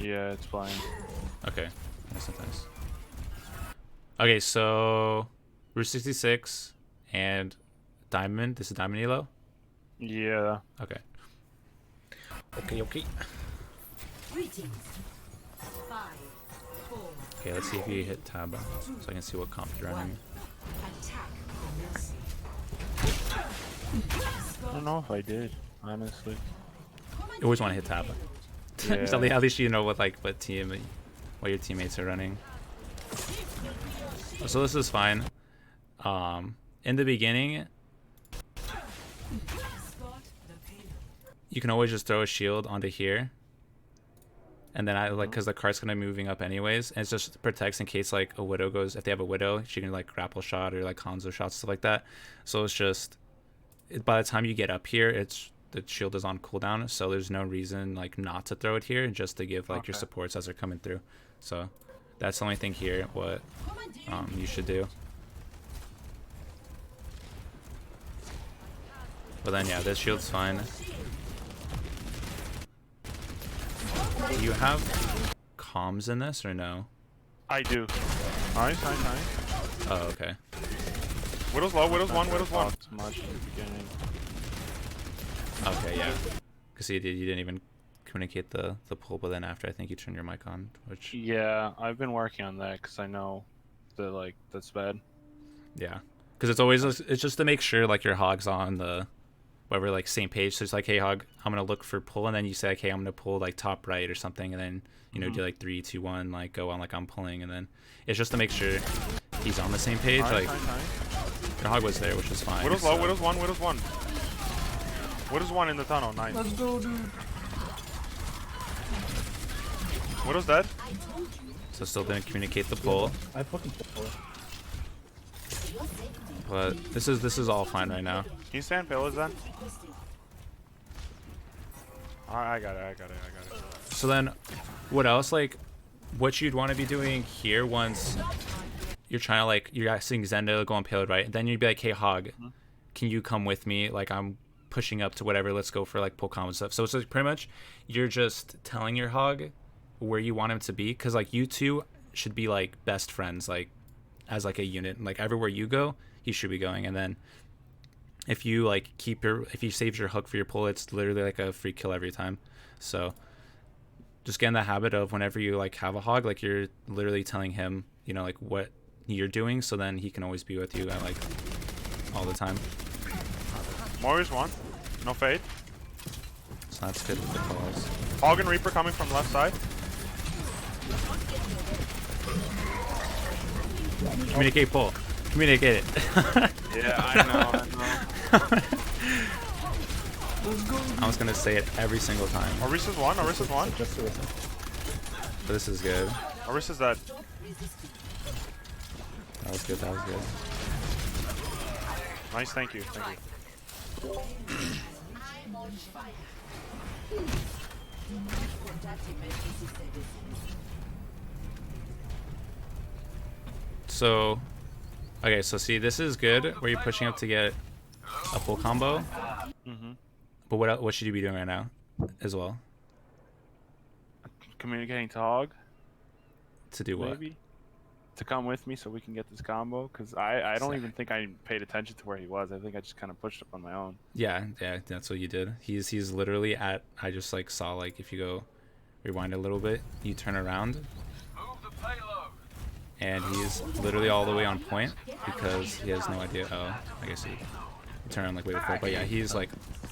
Yeah, it's playing. Okay, that's nice. Okay, so Route 66 and Diamond. This is Diamond Elo? Yeah. Okay. Okay. Okay, let's see if you hit tab so I can see what comp you're running. I don't know if I did, honestly. You always want to hit tab. Yeah. So at least you know what what your teammates are running. So this is fine. In the beginning, you can always just throw a shield onto here, and then I like because the cart's gonna be moving up anyways, and it just protects in case like a widow goes. If they have a widow, she can like grapple shot or like Hanzo shot, stuff like that. So it's just by the time you get up here, the shield is on cooldown, so there's no reason like not to throw it here, just to give like your supports as they're coming through. So that's the only thing here what you should do. But then yeah, this shield's fine. Do you have comms in this or no? I do. Nice. Oh, okay. Widow's low, Widow's one. It's much in the beginning. Okay, yeah. Because you didn't even communicate the pull, but then after I think you turned your mic on, which... Yeah, I've been working on that because I know that like that's bad. Yeah. Because it's just to make sure like your hog's on the whatever like same page. So it's like, hey hog, I'm gonna look for pull, and then you say like, hey, I'm gonna pull like top right or something, and then you know do like 3, 2, 1, like go on like I'm pulling, and then it's just to make sure he's on the same page. Nice. Your hog was there, which is fine. Widow's low, Widow's one. Widow's one in the tunnel. Nice. Let's go, dude. Widow's dead. So still didn't communicate the pull. I fucking pull. But this is all fine right now. Can you stand pillars then? I got it. So then, what else? Like, what you'd want to be doing here once you're trying to like you're asking Zenda to go on payload, right? And then you'd be like, hey hog, can you come with me? Like I'm pushing up to whatever. Let's go for like pull combo stuff. So it's like pretty much you're just telling your hog where you want him to be, because like you two should be like best friends, like as like a unit. Like everywhere you go, he should be going. And then if you like if you save your hook for your pull, it's literally like a free kill every time. So just get in the habit of whenever you like have a hog, like you're literally telling him, you know, like what you're doing, so then he can always be with you at like all the time. Mori's one. No fade. So that's good with the calls. Hog and Reaper coming from left side. Communicate pull. Communicate it. Yeah, I know. Let's go. I was gonna say it every single time. Orisa's one. Just Orisa. But this is good. Orisa's dead. That was good. Nice, thank you. So, okay, so see, this is good where you're pushing up to get a full combo. But what should you be doing right now as well? Communicating to Hog. To do what? Maybe. To come with me so we can get this combo, because I don't even think I paid attention to where he was. I think I just kind of pushed up on my own. Yeah, that's what you did. He's literally at. I just like saw like if you go rewind a little bit, you turn around, and he's literally all the way on point because he has no idea. Oh, I guess he turn around like way before. But yeah, he's like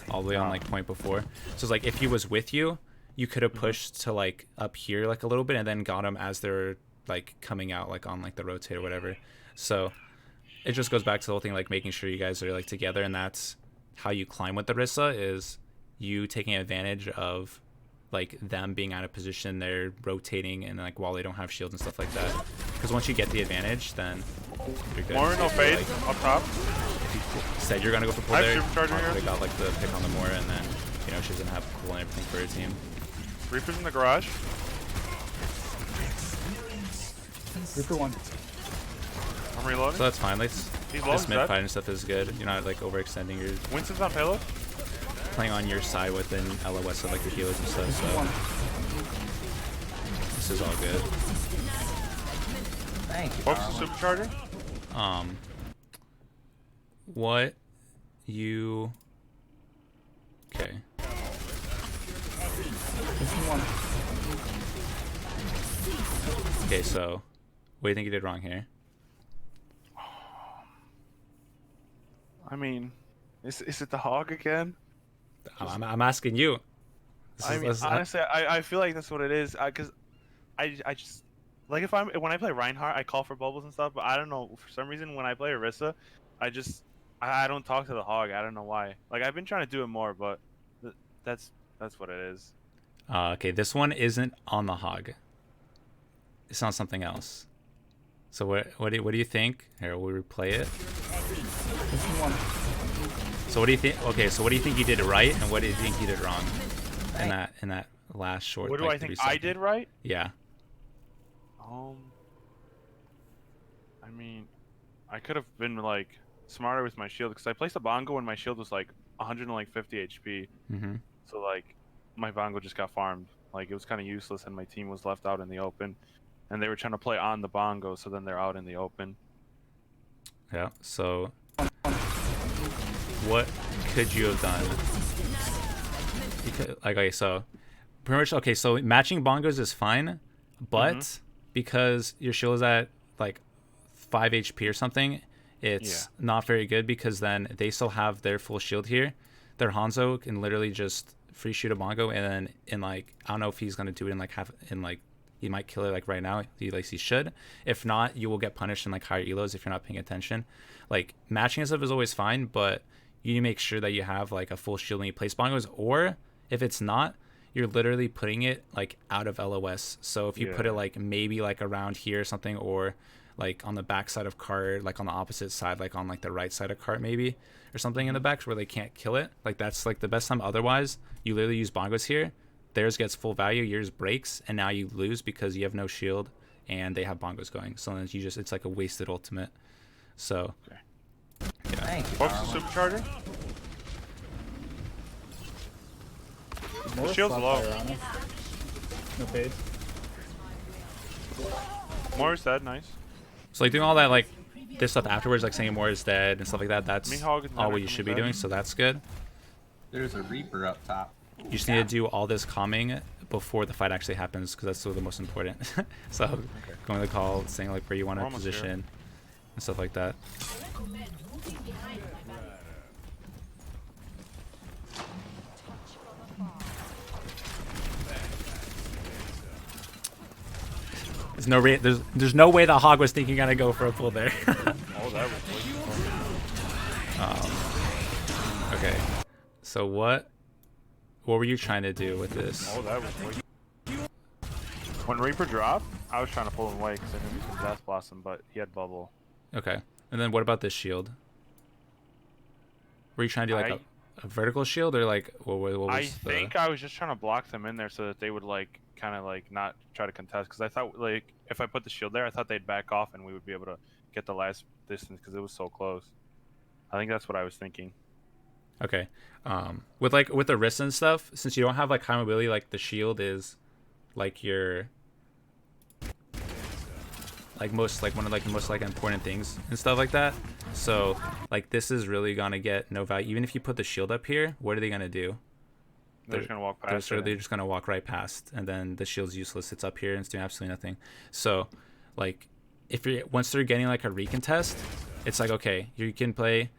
all the way on like point before. So it's like if he was with you, you could have pushed to like up here like a little bit and then got him as they're like coming out like on like the rotate or whatever. So it just goes back to the whole thing like making sure you guys are like together, and that's how you climb with the Orisa, is you taking advantage of like them being out of position, they're rotating, and like while they don't have shields and stuff like that, because once you get the advantage then you're good. More no fade up top. If you said you're gonna go for pull there, they got like the pick on the Mora, and then you know she's gonna have pull and everything for her team. Reaper's in the garage. Reaper one. I'm reloading. So that's fine. Like He's low, this he's mid dead. fight and stuff is good. You're not like overextending. You're Winston's on payload. playing on your side within LOS of like the healers and stuff. So This is all good. Thank you. Focus the darling. supercharger. What you... Okay. Missing one. Okay, so what do you think you did wrong here? I mean, is it the hog again? I'm asking you. I mean, honestly, I feel like that's what it is. Cause I just like when I play Reinhardt, I call for bubbles and stuff. But I don't know, for some reason when I play Orisa, I don't talk to the hog. I don't know why. Like I've been trying to do it more, but that's what it is. Okay, this one isn't on the hog. It's on something else. So what do you think? Here, we'll replay it. Missing one. So what do you think? Okay, so what do you think you did right, and what do you think you did wrong in that last short? What do like, I think 3 I seconds? did right? Yeah. I mean, I could have been like smarter with my shield because I placed a bongo when my shield was like 150 HP. Mm-hmm. So like my bongo just got farmed. Like it was kind of useless, and my team was left out in the open, and they were trying to play on the bongo, so then they're out in the open. Yeah. So what could you have done? Okay, so pretty much. Okay, so matching bongos is fine, but because your shield is at like 5 HP or something, it's not very good because then they still have their full shield here. Their Hanzo can literally just free shoot a bongo, and then in like I don't know if he's gonna do it in like he might kill it like right now. He should. If not, you will get punished in like higher elos if you're not paying attention. Like matching and stuff is always fine, but you need to make sure that you have like a full shield when you place bongos, or if it's not, you're literally putting it like out of LOS. So if you put it like maybe like around here or something, or like on the back side of cart, like on the opposite side, like on like the right side of cart maybe, or something in the back where they can't kill it, like that's like the best time. Otherwise you literally use bongos here, theirs gets full value, yours breaks, and now you lose because you have no shield and they have bongos going. So then it's like a wasted ultimate. So Thank you. Focus the supercharger. More shield's low. fire on it. No fades. More is dead, nice. So like doing all that like this stuff afterwards, like saying more is dead and stuff like that, that's Mihawk is all never what you should be coming doing. back. So that's good. There's a Reaper up top. You just need to do all this calming before the fight actually happens, because that's still the most important. So going to the call, saying like where you want to Almost position here. and stuff like that. There's no way the hog was thinking gonna go for a pull there. Oh, that was Okay, so what were you trying to do with this? Oh, that was when Reaper dropped, I was trying to pull him away because I knew he was gonna Death Blossom, but he had bubble. Okay, and then what about this shield? Were you trying to do like a vertical shield, or like what was I think I was just trying to block them in there so that they would like kind of like not try to contest, because I thought like if I put the shield there, I thought they'd back off and we would be able to get the last distance because it was so close. I think that's what I was thinking. Okay, with the wrists and stuff, since you don't have like high mobility, like the shield is like your like most like one of like the most like important things and stuff like that. So like this is really gonna get no value. Even if you put the shield up here, what are they gonna do? They're just gonna walk They're past. literally just gonna walk right past, and then the shield's useless. It's up here and it's doing absolutely nothing. So like if you're once they're getting like a recontest, it's like okay, you can play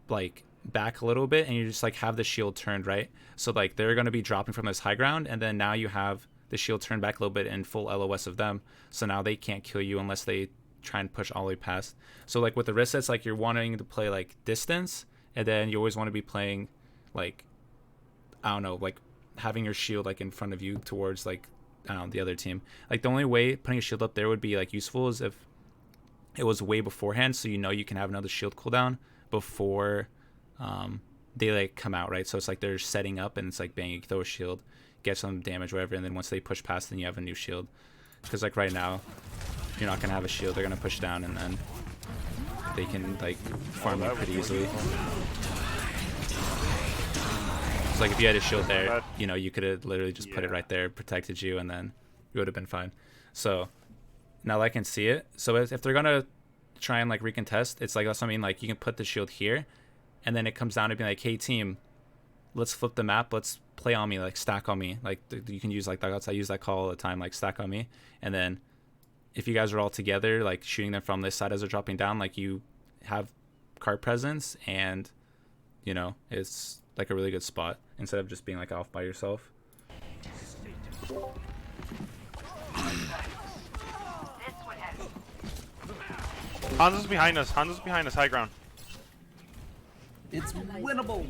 like back a little bit and you just like have the shield turned, right? So like they're gonna be dropping from this high ground, and then now you have the shield turned back a little bit in full LOS of them. So now they can't kill you unless they try and push all the way past. So like with the wrist sets, like you're wanting to play like distance, and then you always want to be playing like I don't know, like having your shield like in front of you towards like I don't know, the other team. Like the only way putting a shield up there would be like useful is if it was way beforehand, so you know you can have another shield cooldown before they like come out, right? So it's like they're setting up and it's like bang, you throw a shield, get some damage, whatever, and then once they push past, then you have a new shield. Because like right now you're not gonna have a shield, they're gonna push down and then they can like farm you pretty easily. So like if you had a shield there, you know, you could have literally just put it right there, protected you, and then you would have been fine. So now I can see it. So if they're gonna try and like recontest, it's like, that's what I mean, like you can put the shield here, and then it comes down to being like, hey team, let's flip the map, let's play on me, like stack on me. Like you can use like dugouts. I use that call all the time, like stack on me. And then if you guys are all together, like shooting them from this side as they're dropping down, like you have card presence, and you know, it's like a really good spot instead of just being like off by yourself. Hanzo's behind us. Hanzo's behind us. High ground. It's winnable.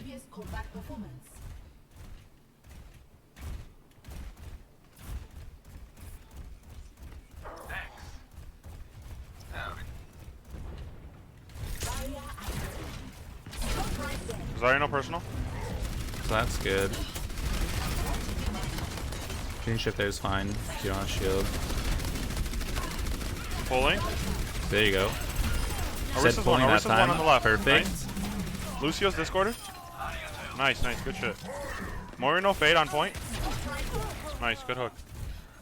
Zarya no personal. So that's good. Green shift there is fine if you don't have shield. Pulling. There you go. Orisa's Said one. pulling that Orisa's one time. on the left. Perfect. Nice. Lucio's discorded. Nice, nice, good shit. Morino fade on point. Nice, good hook.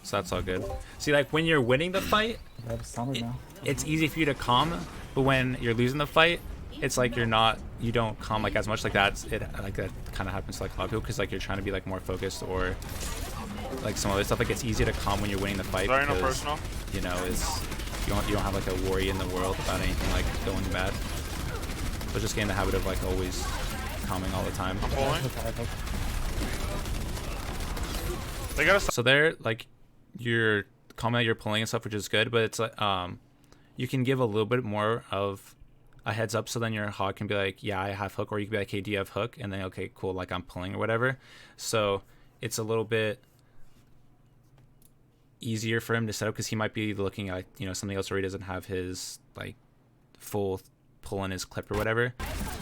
So that's all good. See, like when you're winning the fight, I have a stomach now. it's easy for you to calm, but when you're losing the fight, it's like you don't calm like as much. Like that kind of happens to like a lot of people, because like you're trying to be like more focused, or like some other stuff. Like it's easier to calm when you're winning the fight, Zarya no because personal. you know it's you don't have like a worry in the world about anything like going bad. But just get in the habit of like always calming all the time. I'm pulling. They got us. So there, like, you're calming out, you're pulling and stuff, which is good, but it's like you can give a little bit more of a heads up, so then your hog can be like, yeah, I have hook, or you can be like, hey, do you have hook? And then, okay, cool, like I'm pulling or whatever. So it's a little bit easier for him to set up, because he might be looking at, you know, something else where he doesn't have his like full pull in his clip or whatever.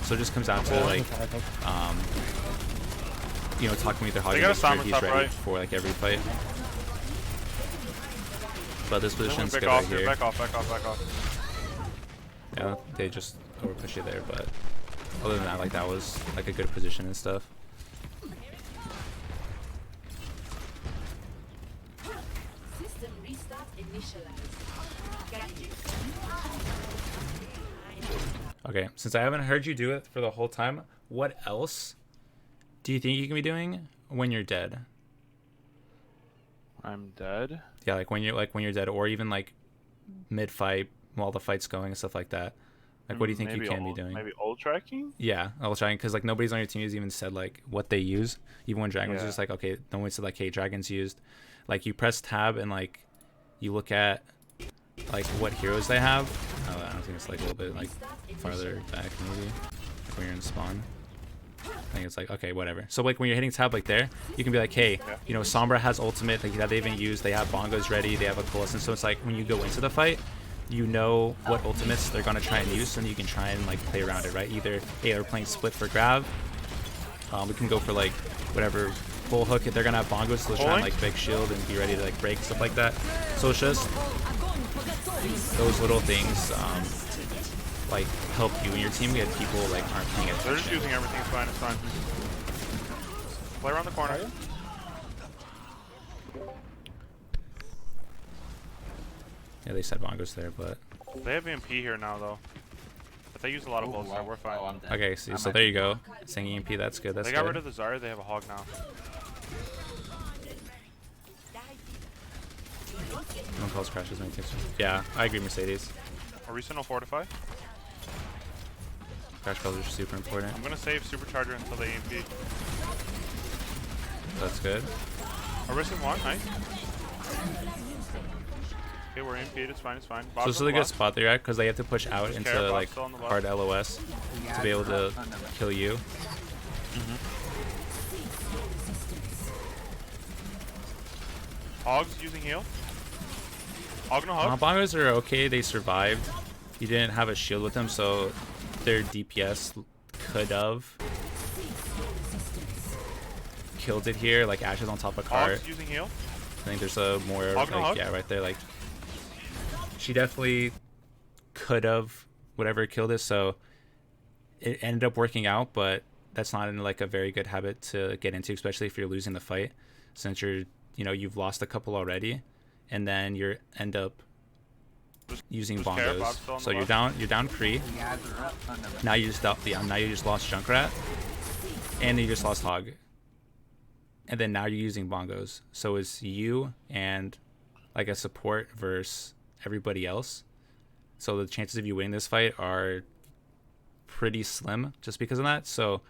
So it just comes down to like you know, talking with their hog, They got a make sure Simon he's top ready right. for like every fight. But this position's Back good off right here. here. Back off, back off, back off. Yeah, they just over push you there, but other than that, like that was like a good position and stuff. System restart initialized. Okay, since I haven't heard you do it for the whole time, what else do you think you can be doing when you're dead? I'm dead. Yeah, like when you're dead, or even like mid-fight while the fight's going and stuff like that. Like, what do you think you Maybe can ult- be doing? Maybe ult tracking? Yeah, I'll try, because like nobody's on your team has even said like what they use. Even when Dragon was Yeah. just like, okay, no one said like, hey, Dragon's used. Like you press tab and like you look at like what heroes they have. Oh, I don't think it's like a little bit like farther back maybe, like when you're in spawn. I think it's like, okay, whatever. So like when you're hitting tab like there, you can be like, hey, you know, Sombra has ultimate, like that they even use. They have bongos ready. They have a coalescence. So it's like when you go into the fight, you know what ultimates they're gonna try and use, and you can try and like play around it, right? Either, hey, they're playing split for grab. We can go for like whatever full hook. If they're gonna have bongos, so they'll try and like big shield and be ready to like break stuff like that. So it's just those little things like help you and your team get people like aren't paying attention. They're just using everything. It's fine. It's fine. Play around the corner. Yeah, they said bongos there, but They have EMP here now, though. But they use a lot of Ooh, bullets, so wow. we're fine. Oh, I'm dead. okay. So there you go. Saying EMP, that's good. That's They got good. rid of the Zarya. They have a hog now. No one calls crashes. Many things. Yeah, I agree, Mercedes. Orisa no fortify. Crash calls are super important. I'm gonna save supercharger until they EMP. That's good. Orisa's one, nice. Okay, we're EMP'd. It's fine. It's fine. So Bob's this is on a the good left. spot there, because they have to push out into Bob's like still on the left. hard LOS to be able to kill you. Hogs using heal. Hog no hug. Bongos are okay. They survived. You didn't have a shield with them, so their DPS could have killed it here. Like Ashes on top of cart. Hogs using heal. I think there's a more Hog no like, hug? yeah, right there. Like she definitely could have whatever killed it. So it ended up working out, but that's not in like a very good habit to get into, especially if you're losing the fight, since you've lost a couple already. and then you end up using just care if I'm bongos. still on So the you're down Kree. You guys are up under the Now you just now you just lost Junkrat, and you just lost Hog, and then now you're using bongos. So it's you and like a support versus everybody else. So the chances of you winning this fight are pretty slim just because of that. So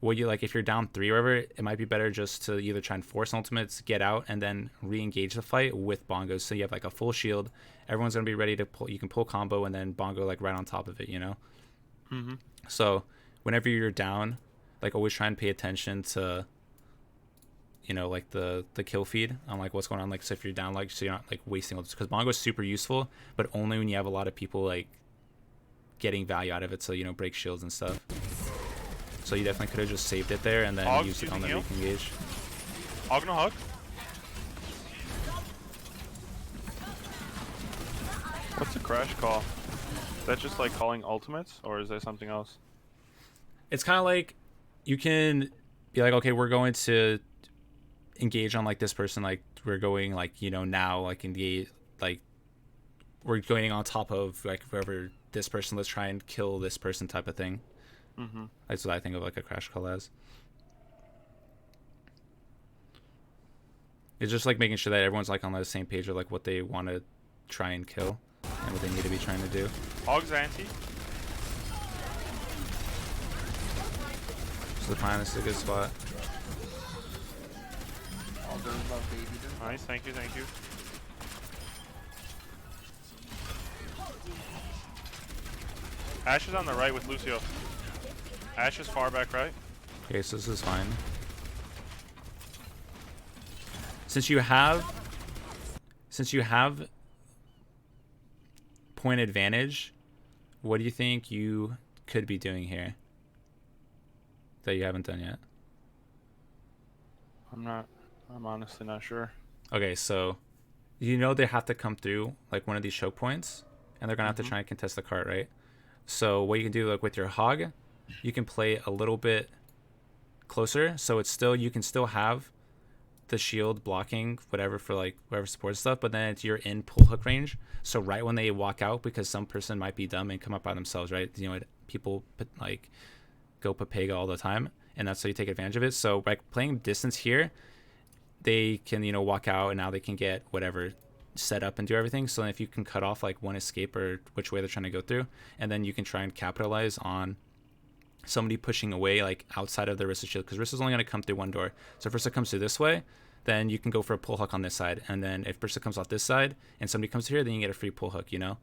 what you like if you're down 3 or whatever, it might be better just to either try and force ultimates, get out, and then re-engage the fight with bongos. So you have like a full shield. Everyone's gonna be ready to pull. You can pull combo and then bongo like right on top of it, you know. Mm-hmm. So whenever you're down, like always try and pay attention to, you know, like the kill feed on like what's going on. Like so if you're down, like so you're not like wasting all this, because bongo is super useful, but only when you have a lot of people like getting value out of it. So you know, break shields and stuff. So you definitely could have just saved it there and then Hog used it on the using re-engage. Hog no hug. What's a crash call? Is that just like calling ultimates, or is there something else? It's kind of like you can be like, okay, we're going to engage on like this person, like we're going like, you know, now like in the like we're going on top of like whoever this person, let's try and kill this person type of thing. Mm-hmm. That's what I think of like a crash call as. It's just like making sure that everyone's like on the same page of like what they want to try and kill and what they need to be trying to do. Hog's anti. So the plan is a good spot. all goes love, baby. Nice, thank you, thank you. Ashe is on the right with Lucio. Ashe is far back right. Okay, so this is fine. Since you have point advantage, what do you think you could be doing here that you haven't done yet? I'm honestly not sure. Okay, so you know they have to come through like one of these choke points, and they're gonna have to try and contest the cart, right? So what you can do, like with your hog, you can play a little bit closer, so it's still, you can still have the shield blocking whatever for like whatever support stuff, but then you're in pull hook range. So right when they walk out, because some person might be dumb and come up by themselves, right? You know, people like go Papega all the time, and that's how you take advantage of it. So by playing distance here, they can, you know, walk out, and now they can get whatever set up and do everything. So if you can cut off like one escape or which way they're trying to go through, and then you can try and capitalize on somebody pushing away like outside of the Orisa shield, because Orisa's only going to come through one door. So if Orisa comes through this way, then you can go for a pull hook on this side, and then if Orisa comes off this side and somebody comes here, then you get a free pull hook, you know.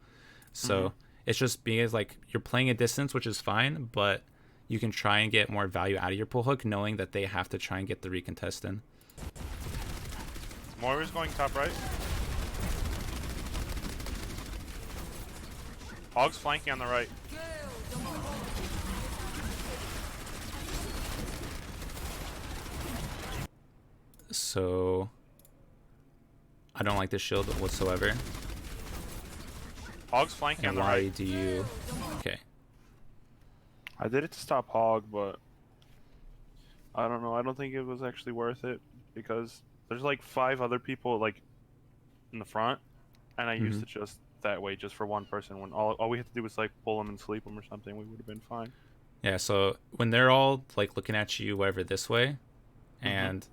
So it's just being like you're playing a distance, which is fine, but you can try and get more value out of your pull hook knowing that they have to try and get the recontest in. Moira's going top right. Hog's flanking on the right. So I don't like this shield whatsoever. Hog's flanking on And the why right. do you... Okay. I did it to stop Hog, but I don't know. I don't think it was actually worth it, because there's like 5 other people like in the front, and I used it just that way, just for one person. When all we had to do was like pull them and sleep them or something, we would have been fine. Yeah, so when they're all like looking at you whatever this way, and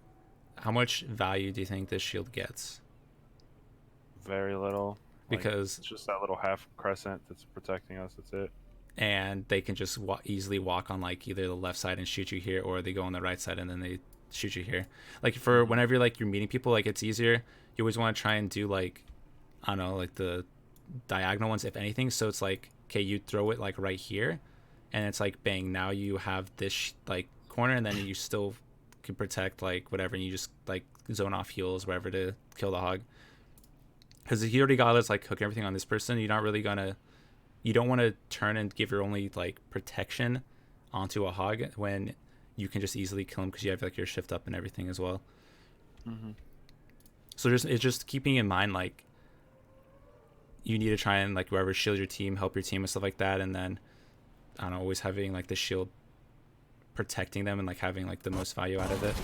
how much value do you think this shield gets? Very little. Like, Because it's just that little half crescent that's protecting us. That's it. and they can just easily walk on like either the left side and shoot you here, or they go on the right side and then they shoot you here. Like for whenever like you're meeting people, like it's easier. You always want to try and do like, I don't know, like the diagonal ones if anything. So it's like, okay, you throw it like right here, and it's like bang, now you have this like corner, and then you still can protect like whatever, and you just like zone off heals wherever to kill the hog. Because he already got us like hooking everything on this person, you're not really gonna, you don't want to turn and give your only like protection onto a hog when you can just easily kill him because you have like your shift up and everything as well. So it's just keeping in mind like you need to try and like wherever shield your team, help your team and stuff like that, and then I don't know, always having like the shield protecting them and like having like the most value out of it.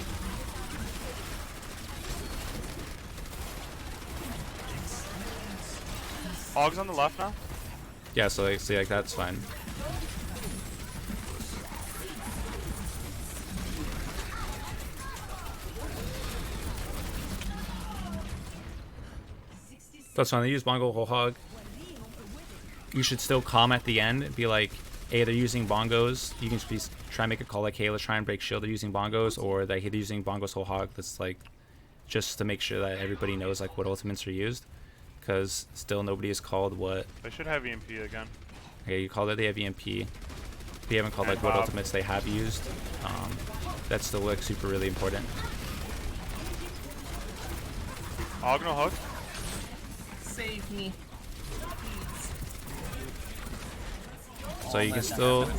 Hog's on the left now. Yeah, so like, see, like that's fine. That's fine. They use bongo whole hog. You should still calm at the end and be like, hey, they're using bongos. You can just try and make a call like, hey, let's try and break shield. They're using bongos, or that they're using bongos whole hog. That's like, just to make sure that everybody knows like what ultimates are used, because still nobody has called what. They should have EMP again. Okay, you called that they have EMP. We haven't called like what ultimates they have used. That's still like super really important. Hog no hook. Save me. So you can still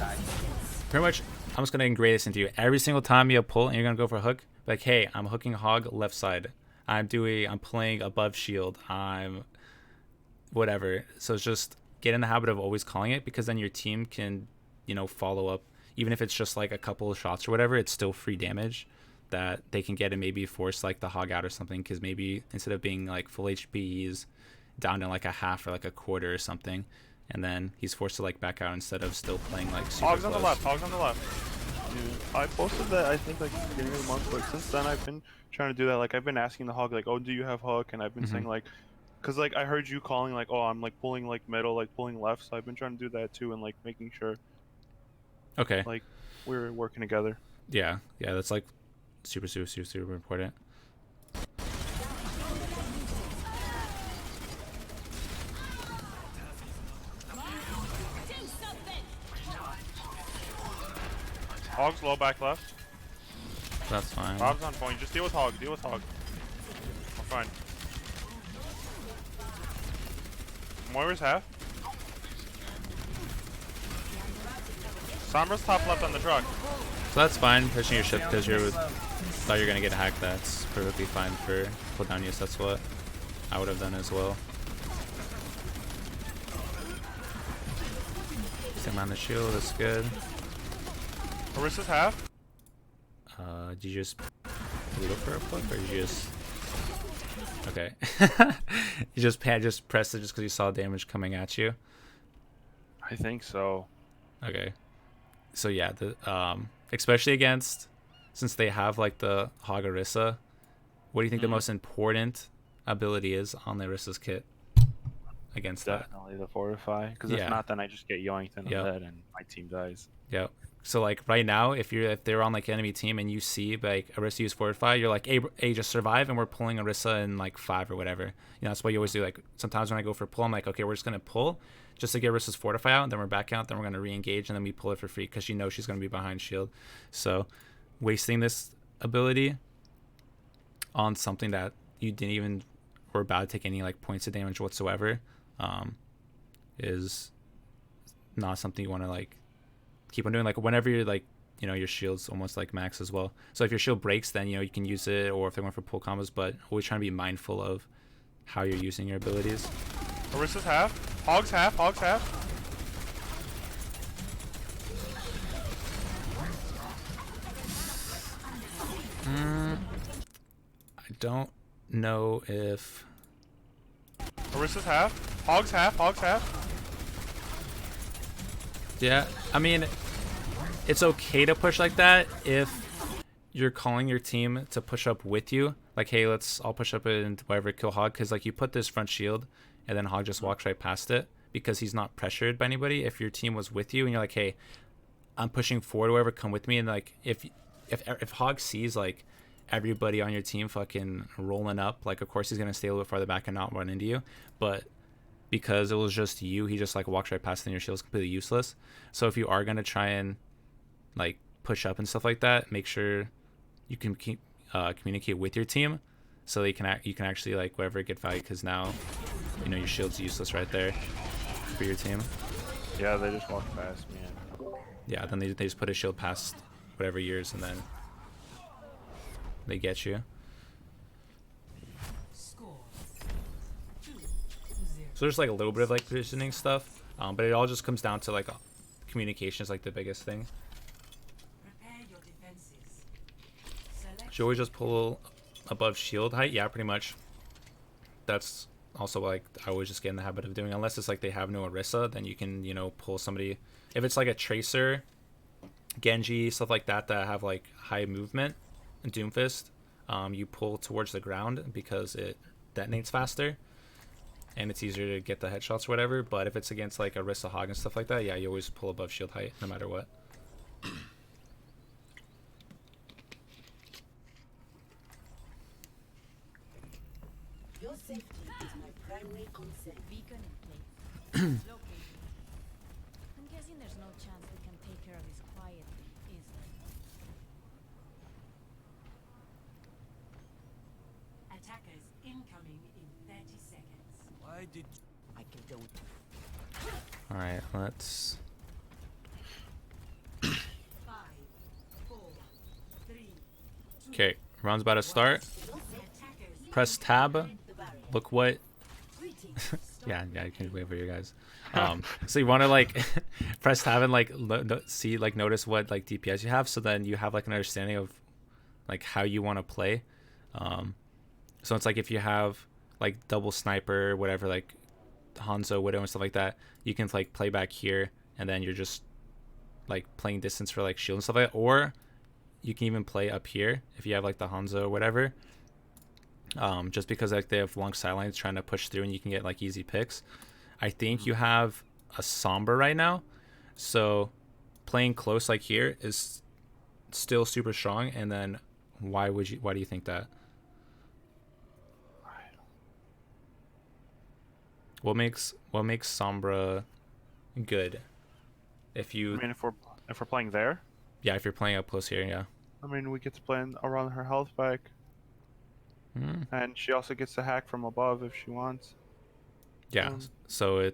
pretty much. I'm just gonna ingrain this into you. Every single time you pull and you're gonna go for a hook, like, hey, I'm hooking hog left side. I'm playing above shield. I'm whatever. So it's just get in the habit of always calling it, because then your team can, you know, follow up. Even if it's just like a couple of shots or whatever, it's still free damage that they can get and maybe force like the hog out or something. Because maybe instead of being like full HP, he's down to like a half or like a quarter or something, and then he's forced to like back out instead of still playing like super Hog's close. on the left. Hog's on the left. Yeah. I posted that I think like beginning of the month, but since then I've been trying to do that. Like I've been asking the hog like, oh, do you have hook? And I've been saying like, cause like I heard you calling like, oh, I'm like pulling like middle, like pulling left. So I've been trying to do that too, and like making sure Okay. like we're working together. Yeah, that's like super important. Hog's low back left. That's fine. Bob's on point. Just deal with hog. Deal with hog. We're fine. Moira's half. Sombra's top left on the truck. So that's fine, pushing your ship because thought you were gonna get hacked. That's perfectly fine for cooldown use. That's what I would have done as well. Same on the shield, that's good. Orisa's half. Did you just go for a flip, or did you just? Okay. You just pressed it just because you saw damage coming at you. I think so. Okay. So yeah, especially against, since they have like the Hog Orisa, what do you think the most important ability is on the Orisa's kit against Definitely the fortify, because Yeah. if not, then I just get yoinked in the Yep. head and my team dies. that? Yep. So like right now, if they're on like enemy team and you see like Orisa use fortify, you're like, hey, just survive, and we're pulling Orisa in like 5 or whatever. You know, that's what you always do. Like sometimes when I go for pull, I'm like, okay, we're just gonna pull just to get Orisa's fortify out, and then we're back out, then we're gonna re-engage, and then we pull it for free because you know she's gonna be behind shield. So wasting this ability on something that you didn't even were about to take any like points of damage whatsoever is not something you want to like keep on doing. Like whenever you're like, you know, your shield's almost like max as well, so if your shield breaks, then you know you can use it, or if they went for pull combos, but always trying to be mindful of how you're using your abilities. Orisa's half. Hog's half. Hog's half. I don't know if Orisa's half. Hog's half. Hog's half. yeah, I mean, it's okay to push like that if you're calling your team to push up with you. Like, hey, let's all push up and whatever, kill Hog, because like you put this front shield and then Hog just walks right past it because he's not pressured by anybody. If your team was with you and you're like, hey, I'm pushing forward, whoever, come with me, and like if Hog sees like everybody on your team fucking rolling up, like of course he's gonna stay a little bit farther back and not run into you, but because it was just you, he just like walks right past it and your shield's completely useless. So if you are gonna try and like push up and stuff like that, make sure you can communicate with your team so you can actually like whatever get value, because now you know your shield's useless right there for your team. Yeah, they just walked past me. Yeah, then they just put a shield past whatever yours, and then they get you. So there's like a little bit of like positioning stuff, but it all just comes down to like communication is like the biggest thing. Should always just pull above shield height. Yeah, pretty much. That's also like I always just get in the habit of doing, unless it's like they have no Orisa, then you can, you know, pull somebody. If it's like a Tracer, Genji, stuff like that that have like high movement, and Doomfist, you pull towards the ground because it detonates faster and it's easier to get the headshots or whatever. But if it's against like Orisa, Hog and stuff like that, yeah, you always pull above shield height no matter what. Your safety is my primary concern. Beacon in place. Located. I'm guessing there's no chance we can take care of this quietly, is there? Attackers incoming in 30 seconds. Why did I can do it. All right, let's. 5, 4, 3. Okay, round's about to start. Press tab. Look what. yeah, you can wait for you guys. So you want to like press tab and like see, like notice what like DPS you have, so then you have like an understanding of like how you want to play. So it's like if you have like double sniper, whatever, like Hanzo, Widow, and stuff like that, you can like play back here, and then you're just like playing distance for like shield and stuff like that. Or you can even play up here if you have like the Hanzo or whatever. Just because like they have long sidelines trying to push through and you can get like easy picks. I think you have a Sombra right now, so playing close like here is still super strong. And then why do you think that? What makes Sombra good? If you, I mean, if we're playing there, yeah, if you're playing up close here, yeah. I mean, we get to play around her health back. And she also gets to hack from above if she wants. Yeah, so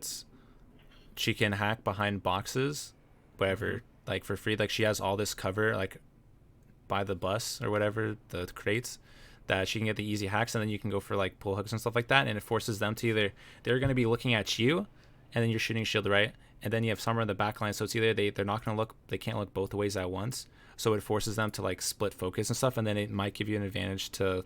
she can hack behind boxes, whatever, like for free. Like she has all this cover, like by the bus or whatever, the crates, that she can get the easy hacks, and then you can go for like pull hooks and stuff like that, and it forces them to either they're going to be looking at you, and then you're shooting shield right, and then you have Summer in the back line, so it's either they're not going to look, they can't look both ways at once, so it forces them to like split focus and stuff, and then it might give you an advantage to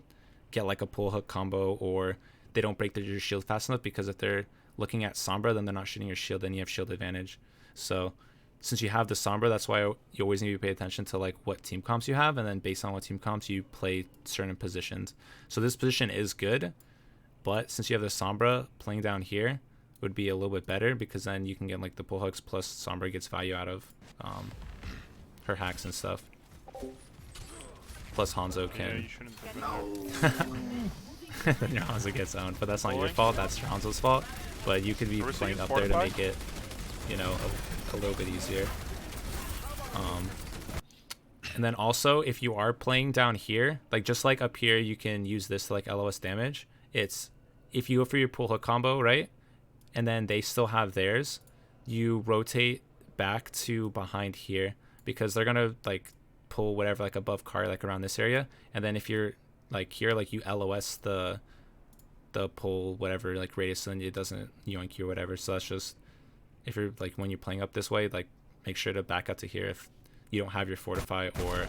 get like a pull hook combo, or they don't break your shield fast enough, because if they're looking at Sombra, then they're not shooting your shield, then you have shield advantage. So since you have the Sombra, that's why you always need to pay attention to like what team comps you have, and then based on what team comps you play certain positions. So this position is good, but since you have the Sombra, playing down here would be a little bit better, because then you can get like the pull hooks, plus Sombra gets value out of her hacks and stuff. Plus Hanzo can. Yeah, you shouldn't. Then your Hanzo gets owned, but that's not your fault. That's your Hanzo's fault. But you could be playing up there to make it, you know, a little bit easier. And then also, if you are playing down here, like just like up here, you can use this to like LOS damage. It's if you go for your pull hook combo, right, and then they still have theirs, you rotate back to behind here, because they're gonna like pull whatever like above car, like around this area, and then if you're like here, like you LOS the pull whatever like radius, and it doesn't yoink you or whatever. So that's just, if you're like when you're playing up this way, like make sure to back up to here if you don't have your fortify, or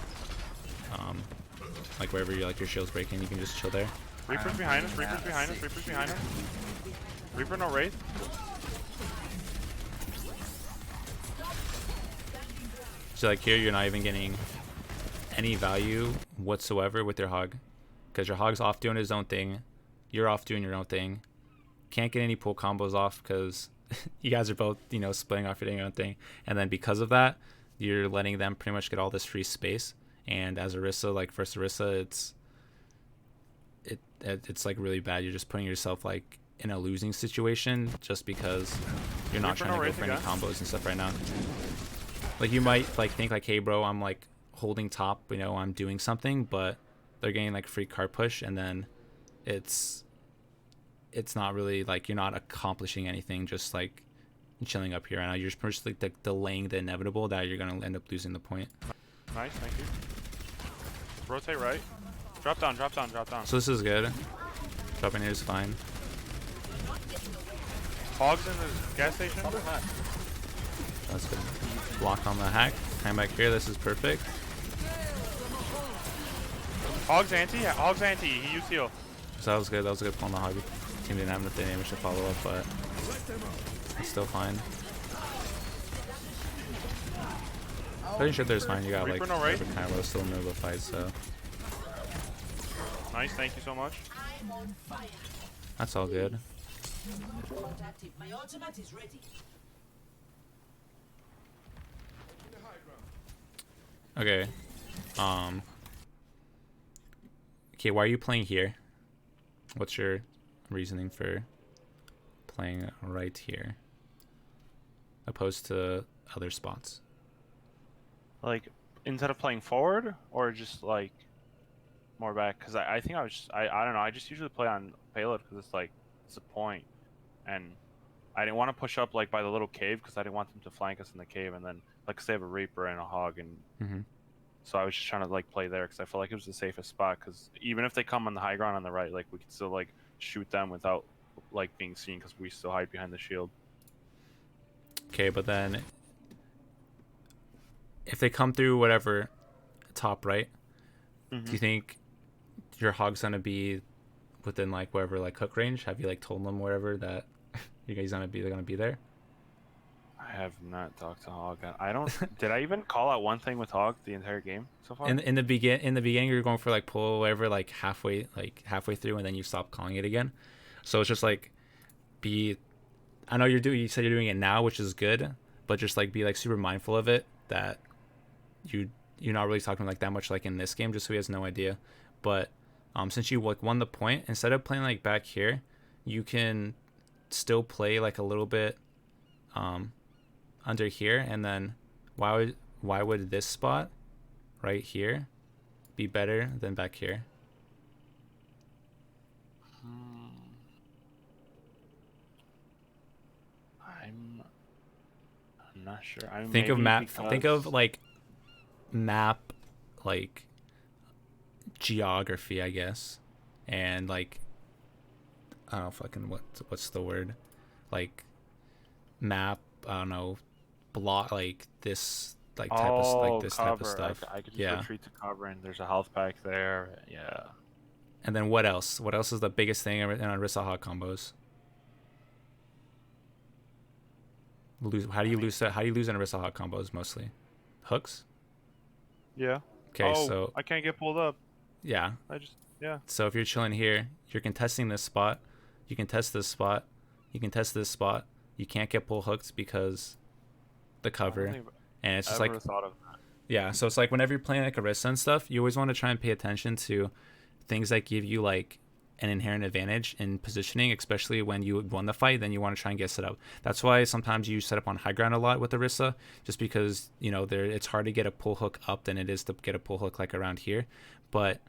like wherever you're like your shield's breaking, you can just chill there. Reaper's behind us, Reaper's behind us, Reaper's behind us. Reaper no wraith. So like here, you're not even getting any value whatsoever with your Hog, because your Hog's off doing his own thing, you're off doing your own thing. Can't get any pull combos off because you guys are both, you know, splitting off, doing your own thing, and then because of that, you're letting them pretty much get all this free space. And as Orisa, like first Orisa, it's like really bad. You're just putting yourself like in a losing situation just because you're not trying to go for any combos and stuff right now. Like you might like think like, hey bro, I'm like holding top, you know, I'm doing something, but they're getting like free card push, and then it's not really like you're not accomplishing anything, just like chilling up here right now. You're just like delaying the inevitable that you're gonna end up losing the point. Nice, thank you. Rotate right. Drop down, drop down, drop down. So this is good. Dropping here is fine. Hogs in the gas station. That's good. Block on the hack. Come back here. This is perfect. Hogs anti, Hogs anti. He used heal. So that was good. That was a good pull on the Hog. team didn't have enough damage to follow up, but it's still fine. Pretty sure there's fine. You got like Reaper, no right? kind of low, still in the middle of the fight, so Nice, thank you so much. that's all good. My ultimate is ready. Okay. Okay, why are you playing here? What's your reasoning for playing right here opposed to other spots? Like, instead of playing forward, or just like more back? Because I think I don't know. I just usually play on payload because it's like it's a point, and I didn't want to push up like by the little cave because I didn't want them to flank us in the cave, and then like say have a Reaper and a Hog, and so I was just trying to like play there because I felt like it was the safest spot. Because even if they come on the high ground on the right, like we can still like shoot them without like being seen because we still hide behind the shield. Okay, but then if they come through whatever top right, do you think your Hog's gonna be within like whatever like hook range? Have you like told them wherever that you guys gonna be there? I have not talked to Hog. I don't. Did I even call out one thing with Hog the entire game so far? In the beginning you're going for like pull whatever like halfway through, and then you stop calling it again. So it's just like I know you said you're doing it now, which is good, but just like be like super mindful of it, that you're not really talking like that much like in this game, just so he has no idea. But since you like won the point, instead of playing like back here, you can still play like a little bit under here, and then why would this spot right here be better than back here? I'm not sure. Think of map. Think of like map, like geography, I guess, and like I don't know, fucking what's the word? Like map. I don't know. Block like this like type of like this cover. type of stuff. I could just yeah. retreat to cover, and there's a health pack there. Yeah. And then what else? What else is the biggest thing in Orisa Hog combos? How do you lose in Orisa Hog combos mostly? Hooks? Yeah. Okay, so I can't get pulled up. yeah. Yeah. So if you're chilling here, you're contesting this spot. You can test this spot. You can test this spot. You can't get pull hooked because the cover. And it's just like thought of that. Yeah, so it's like whenever you're playing like Orisa and stuff, you always want to try and pay attention to things that give you like an inherent advantage in positioning, especially when you won the fight. Then you want to try and get set up. That's why sometimes you set up on high ground a lot with Orisa, just because it's hard to get a pull hook up than it is to get a pull hook like around here. But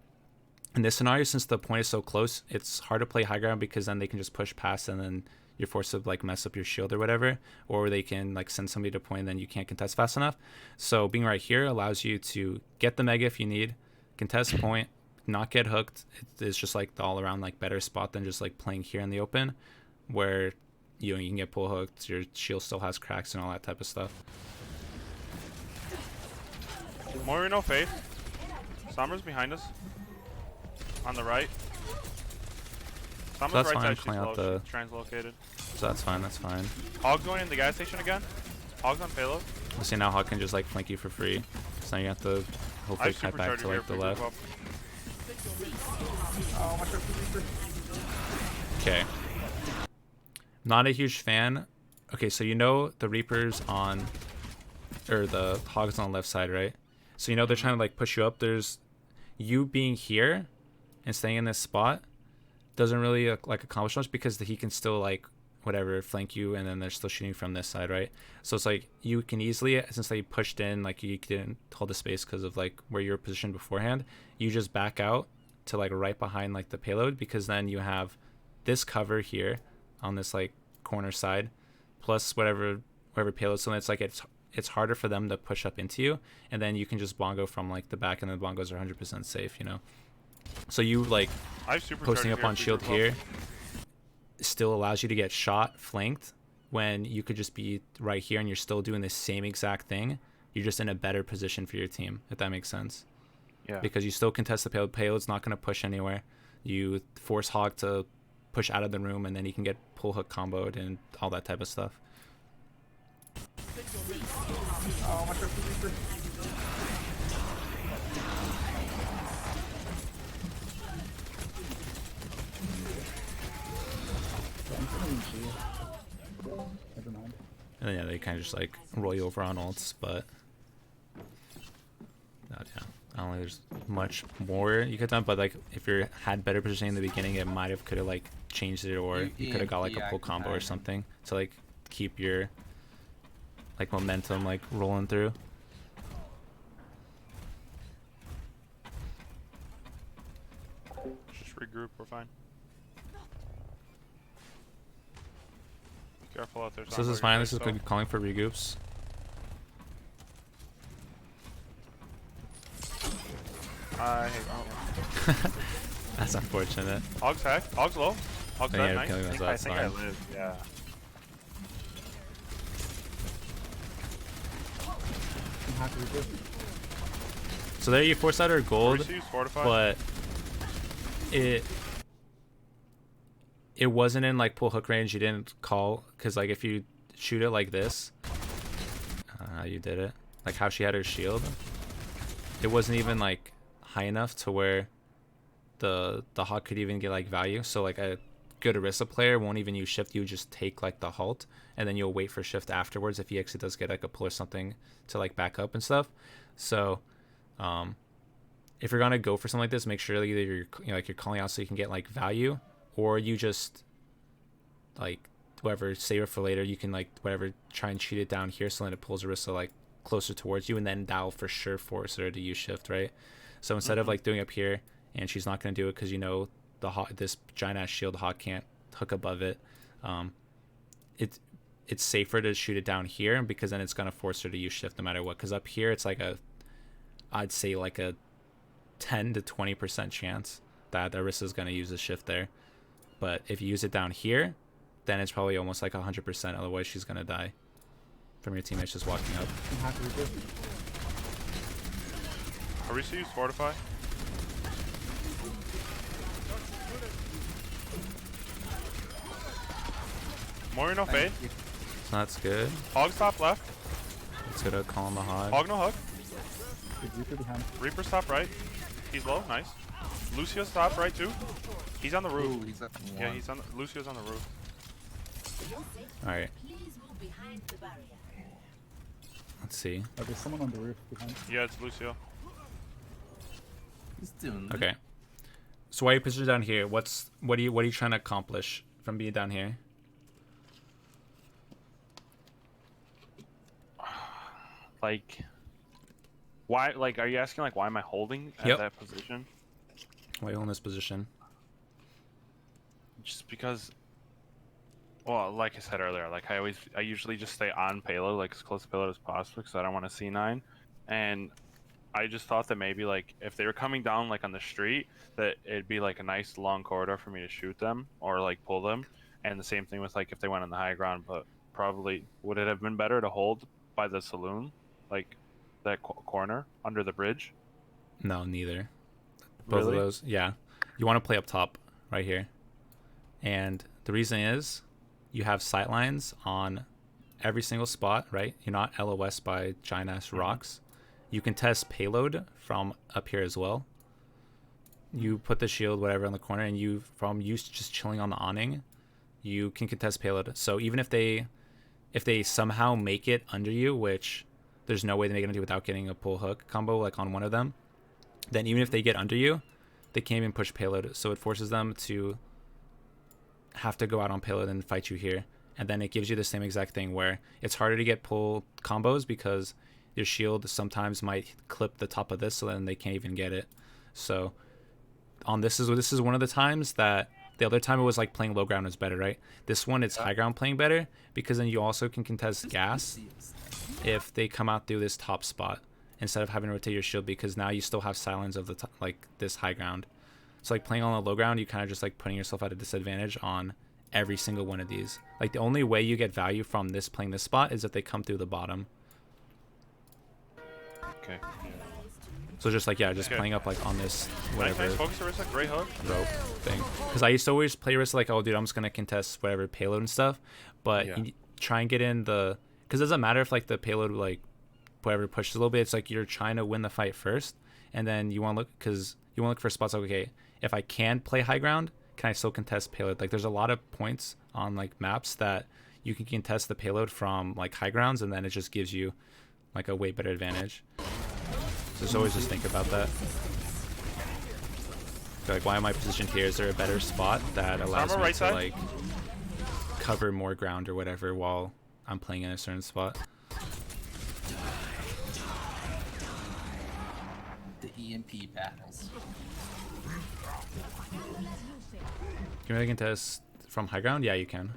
in this scenario, since the point is so close, it's hard to play high ground because then they can just push past, and then you're forced to like mess up your shield or whatever, or they can like send somebody to point and then you can't contest fast enough. So being right here allows you to get the mega if you need, contest point, not get hooked. It's just like the all around like better spot than just like playing here in the open, where you can get pull hooked, your shield still has cracks and all that type of stuff. Moreno Faith. Summer's behind us. On the right. Summer's So that's right fine, side, calling out she's translocated. So that's fine. Hog going in the gas station again. Hog's on payload. You see now Hog can just like flank you for free. So now you have to hopefully cut back to like the left. Okay. Not a huge fan. Okay, so the Reaper's on, or the Hog's on the left side, right? So they're trying to like push you up. There's you being here and staying in this spot doesn't really like accomplish much, because he can still like whatever flank you, and then they're still shooting from this side, right? So it's like you can easily, since they pushed in, like you didn't hold the space because of like where you were positioned beforehand, you just back out to like right behind like the payload, because then you have this cover here on this like corner side plus whatever payload. So it's like it's harder for them to push up into you, and then you can just bongo from like the back, and the bongos are 100% safe, So you like posting up on shield here still allows you to get shot flanked, when you could just be right here and you're still doing the same exact thing. You're just in a better position for your team, if that makes sense. Yeah. Because you still contest the payload. Payload's not going to push anywhere. You force Hog to push out of the room, and then you can get pull hook comboed and all that type of stuff. Oh, watch out for Reaper. Never mind. And then yeah, they kind of just like roll you over on ults, but yeah, I don't think there's much more you could have done. But like if you had better positioning in the beginning, it might have could have like changed it, or you could have got like a pull combo or something to like keep your like momentum like rolling through. Just regroup, we're fine. Be careful out there. So this is fine. This is good calling for regroups. I hate That's unfortunate. Hogs hack. Hogs low. Hogs Yeah, dead. Nice. killing us, I that's think I fine. live. Yeah. I'm happy with it. So there you force out her gold, Orisa use fortify. but it wasn't in like pull hook range. You didn't call because like if you shoot it like this, you did it like how she had her shield. It wasn't even like high enough to where the hawk could even get like value. So like a good Orisa player won't even use shift. You just take like the halt and then you'll wait for shift afterwards if he actually does get like a pull or something to like back up and stuff. So if you're gonna go for something like this, make sure that either you're like you're calling out so you can get like value, or you just like whatever, save it for later. You can like whatever try and cheat it down here so then it pulls Orisa like closer towards you, and then that'll for sure force her to use shift, right? So instead of like doing up here and she's not gonna do it because you know the hawk, this giant ass shield hawk can't hook above it, it's safer to shoot it down here because then it's gonna force her to use shift no matter what. Because up here it's like I'd say like a 10 to 20% chance that Orisa's going to use a shift there. But if you use it down here, then it's probably almost like 100%. Otherwise, she's going to die from your teammates just walking up. I'm happy with it. Orisa use fortify. More no fade. So that's good. Hogs top left. It's good to call him a hog. Hog no hug. Good Reaper behind. Reaper's top right. He's low. Nice. Lucio's top right too. He's on the roof. Ooh, he's at Yeah, one. he's on. Lucio's on the roof. All right. Please move behind the barrier. Let's see. Oh, there's someone on the roof behind. Yeah, it's Lucio. He's doing Okay. So why are you positioned down here? What are you trying to accomplish from being down here? Like, why? Like, are you asking like why am I holding at Yep. that position? Why are you in this position? Just because. Well, like I said earlier, like I usually just stay on payload, like as close to payload as possible, because I don't want to C9. And I just thought that maybe like if they were coming down like on the street, that it'd be like a nice long corridor for me to shoot them or like pull them. And the same thing with like if they went on the high ground, but probably would it have been better to hold by the saloon, like that corner under the bridge? No, neither. Both Really? of those, yeah. You want to play up top right here. And the reason is you have sight lines on every single spot, right? You're not LOS by giant ass rocks. You can test payload from up here as well. You put the shield, whatever, on the corner, and you just chilling on the awning, you can contest payload. So even if they somehow make it under you, which there's no way they make it under you without getting a pull hook combo like on one of them, then even if they get under you, they can't even push payload. So it forces them to have to go out on payload and fight you here. And then it gives you the same exact thing where it's harder to get pull combos because your shield sometimes might clip the top of this, so then they can't even get it. So on this is one of the times that the other time it was like playing low ground is better, right? This one it's high ground playing better because then you also can contest gas if they come out through this top spot instead of having to rotate your shield, because now you still have silence of the like this high ground. So like playing on the low ground, you kind of just like putting yourself at a disadvantage on every single one of these. Like the only way you get value from this playing this spot is if they come through the bottom. Okay. So just like, yeah, just Okay. playing up like on this Nice, whatever nice focus, Orisa. Great hook. rope thing. Because I used to always play Orisa like, oh dude, I'm just gonna contest whatever payload and stuff. But Yeah. you try and get in the, because it doesn't matter if like the payload like whatever pushes a little bit. It's like you're trying to win the fight first, and then you want to look, because you want to look for spots like, okay, if I can play high ground, can I still contest payload? Like there's a lot of points on like maps that you can contest the payload from like high grounds, and then it just gives you like a way better advantage. So just always just think about that. So, like, why am I positioned here? Is there a better spot that allows Armor me right to side. like cover more ground or whatever while I'm playing in a certain spot? The EMP battles. Can you contest from high ground? Yeah, you can.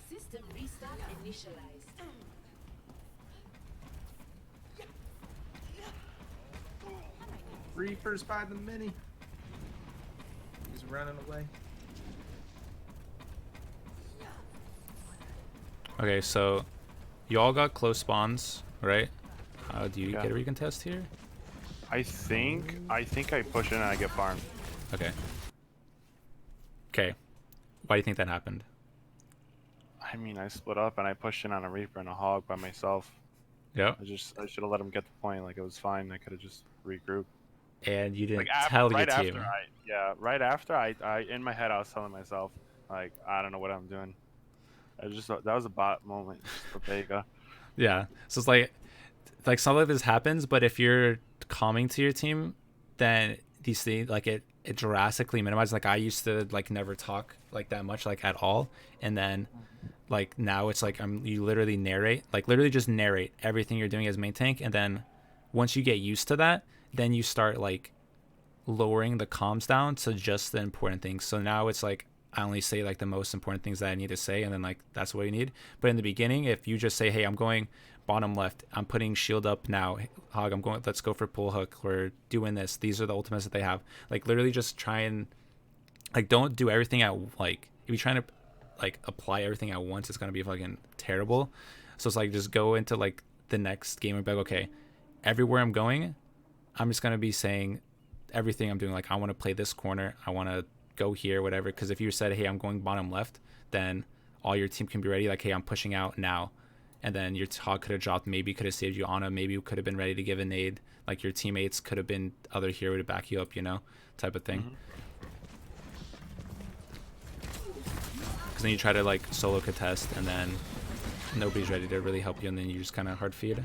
System restart initialized. Reapers by the mini. He's running away. Okay, so you all got close spawns, right? Do you Yeah. get a recontest here? I think I push in and I get farmed. Okay. Okay. Why do you think that happened? I mean, I split up and I pushed in on a Reaper and a Hog by myself. Yeah. I should have let him get the point. Like, it was fine. I could have just regrouped. And you didn't Like tell right your after team. right after I in my head I was telling myself like I don't know what I'm doing. I just that was a bot moment for Vega. Yeah. So it's like something like this happens, but if you're calming to your team, then these things like it drastically minimizes. Like I used to like never talk like that much like at all, and then like now it's like you literally narrate, like literally just narrate everything you're doing as main tank, and then once you get used to that, then you start like lowering the comms down to just the important things. So now it's like I only say like the most important things that I need to say, and then like that's what you need. But in the beginning, if you just say, hey, I'm going bottom left, I'm putting shield up now, Hog, I'm going, let's go for pull hook, we're doing this, these are the ultimates that they have, like literally just try and like don't do everything at like, if you're trying to like apply everything at once, it's gonna be fucking terrible. So it's like just go into like the next game and be like, okay, everywhere I'm going, I'm just gonna be saying everything I'm doing, like I want to play this corner, I want to go here, whatever. Because if you said, hey, I'm going bottom left, then all your team can be ready, like, hey, I'm pushing out now, and then your Hog could have dropped, maybe could have saved you Ana, maybe you could have been ready to give a nade, like your teammates could have been other hero to back you up, you know, type of thing. Because then you try to like solo contest, and then nobody's ready to really help you, and then you just kind of hard feed.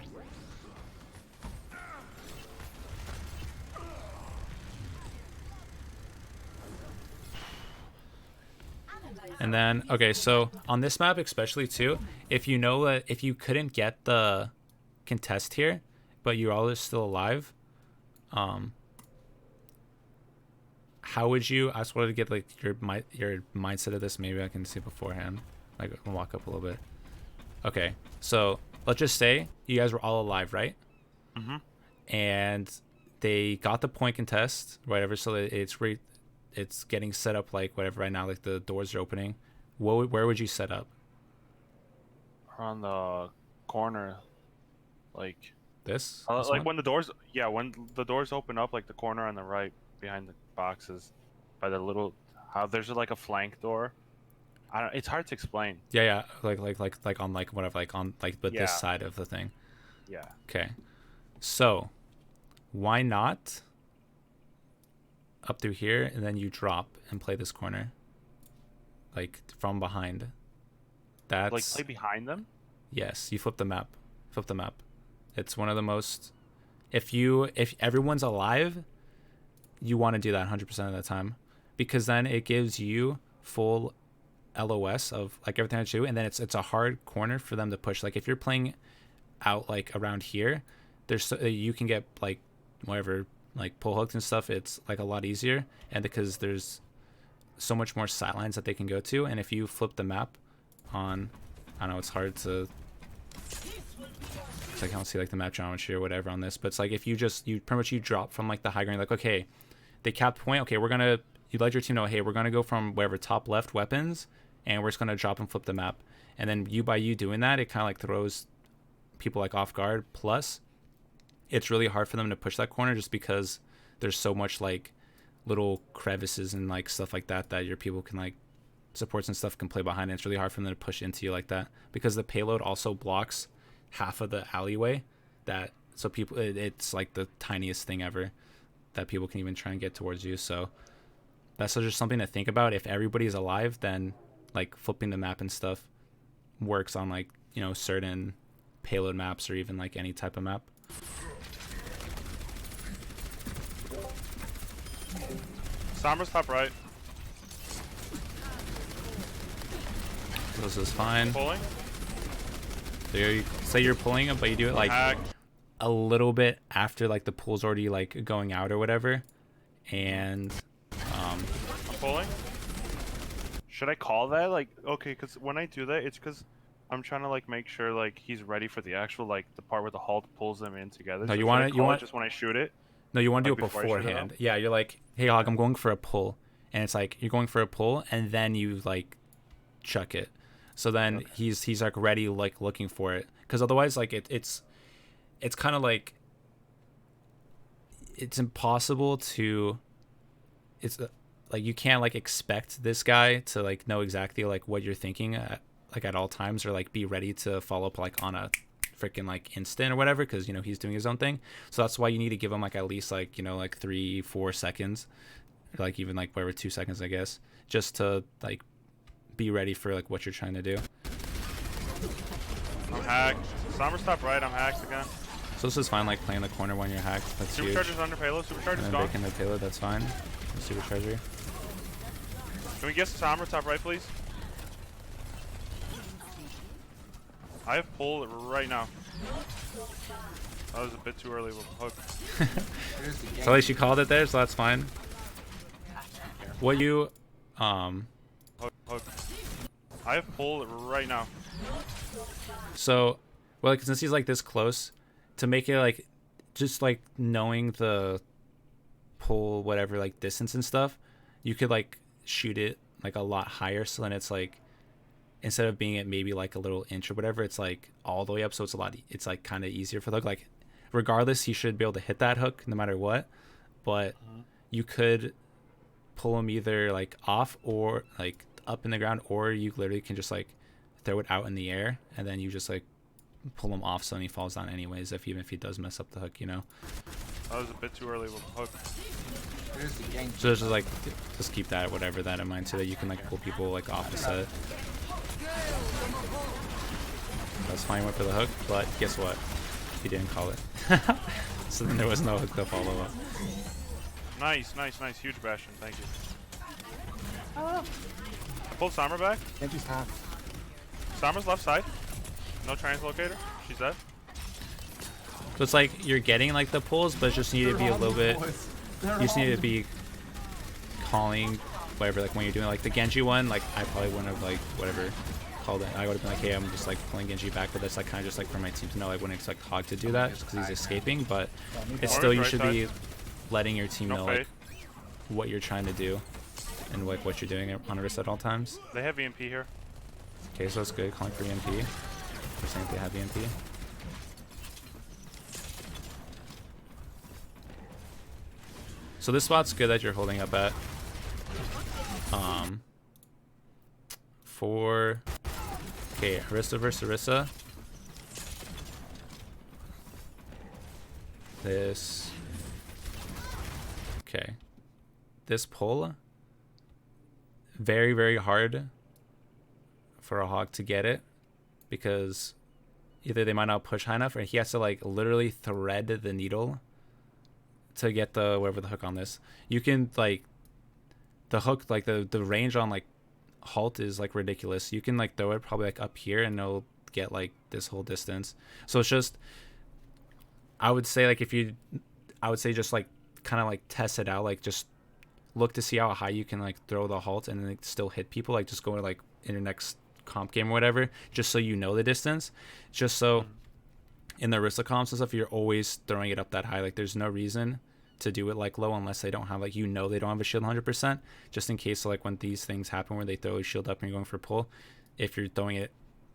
And then, okay, so on this map especially too, if you know that if you couldn't get the contest here, but you're all still alive, how would you, I just wanted to get like your mindset of this, maybe I can see beforehand, like I can walk up a little bit. Okay, so let's just say you guys were all alive, right? And they got the point contest, whatever, so it's getting set up like whatever right now, like the doors are opening. Where would you set up? On the corner, like This like one? when the doors open up, like the corner on the right behind the boxes, by the little how there's like a flank door. I don't. It's hard to explain. Yeah, like on like whatever, like on like but Yeah. this side of the thing. Yeah. Okay, so why not up through here, and then you drop and play this corner, like from behind. That's Like play behind them. yes, you flip the map. It's one of the most, if everyone's alive, you want to do that 100% of the time, because then it gives you full LOS of like everything that you do, and then it's a hard corner for them to push. Like if you're playing out like around here, there's you can get like whatever, like pull hooks and stuff, it's like a lot easier, and because there's so much more sidelines that they can go to. And if you flip the map on, I don't know, it's hard to, it's like I don't see like the map geometry or whatever on this, but it's like if you pretty much you drop from like the high ground, like okay, they capped point, okay, you let your team know, hey, we're gonna go from wherever top left weapons, and we're just gonna drop and flip the map. And then by you doing that, it kind of like throws people like off guard. Plus it's really hard for them to push that corner just because there's so much like little crevices and like stuff like that that your people can like supports and stuff can play behind. And it's really hard for them to push into you like that because the payload also blocks half of the alleyway. That so people it's like the tiniest thing ever that people can even try and get towards you. So that's just something to think about. If everybody's alive, then like flipping the map and stuff works on like, you know, certain payload maps or even like any type of map. Sombra's top right. This is fine. Pulling. So you say you're pulling it, but you do it like a little bit after like the pool's already like going out or whatever. And I'm pulling. Should I call that? Like, okay, because when I do that, it's because I'm trying to like make sure like he's ready for the actual like the part where the halt pulls them in together. No, so you want it just when I shoot it. No, you want to like do it before I shoot it beforehand. out? Yeah, you're like, hey Hog, I'm going for a pull, and it's like you're going for a pull, and then you like chuck it. So then he's like ready, like looking for it, because otherwise like it's kind of like it's impossible to like you can't like expect this guy to like know exactly like what you're thinking at all times, or like be ready to follow up like on a freaking like instant or whatever, because you know he's doing his own thing. So that's why you need to give him like at least like, you know, like 3-4 seconds, or like even like whatever 2 seconds I guess, just to like be ready for like what you're trying to do. I'm hacked. Sombra's top right. I'm hacked again. So this is fine, like playing the corner when you're hacked. That's huge. Supercharger's under payload. And Supercharger's then gone. breaking the payload, that's fine. Supercharger. Can we get Sombra top right, please? I have pull right now. That was a bit too early with a hook. So at least you called it there, so that's fine. What you Hook. I have pull right now. So, well, like, since he's like this close, to make it like, just like knowing the pull, whatever, like distance and stuff, you could like shoot it like a lot higher. So then it's like, instead of being at maybe like a little inch or whatever, it's like all the way up. So it's it's like kind of easier for the hook. Like, regardless, he should be able to hit that hook no matter what. But you could pull him either like off or like up in the ground, or you literally can just like throw it out in the air and then you just like pull him off so then he falls down anyways, even if he does mess up the hook, you know. That was a bit too early with a hook. So just like just keep that whatever that in mind so that you can like pull people like off the set. That's fine, went for the hook, but guess what? He didn't call it. So then there was no hook to follow up. Nice. Huge bastion. Thank you. Pull Sombra back. Genji's half. Sombra's left side. No translocator. She's dead. So it's like you're getting like the pulls, but just need to be a little bit. You just need to be calling whatever, like when you're doing like the Genji one. Like I probably wouldn't have like whatever called it. I would have been like, hey, I'm just like pulling Genji back, but that's like kind of just like for my team to know. I wouldn't expect Hog to do that just because he's escaping, but it's still you should be letting your team know like what you're trying to do and like what you're doing on Orisa at all times. They have EMP here. Okay, so that's good. Calling for EMP. We're saying if they have EMP. So this spot's good that you're holding up at. Okay, Orisa versus Orisa. Okay. This pull, very, very hard for a Hog to get it, because either they might not push high enough, or he has to like literally thread the needle to get the whatever the hook on this. You can like the hook, like the range on like halt is like ridiculous. You can like throw it probably like up here and it'll get like this whole distance. So it's just, I would say just like kind of like test it out, like just look to see how high you can like throw the halt and then like, still hit people. Like just go to like in your next comp game or whatever, just so you know the distance, just so in the Orisa comps and stuff you're always throwing it up that high. Like there's no reason to do it like low unless they don't have like, you know, they don't have a shield 100%, just in case. So like when these things happen where they throw a shield up and you're going for pull, if you're throwing it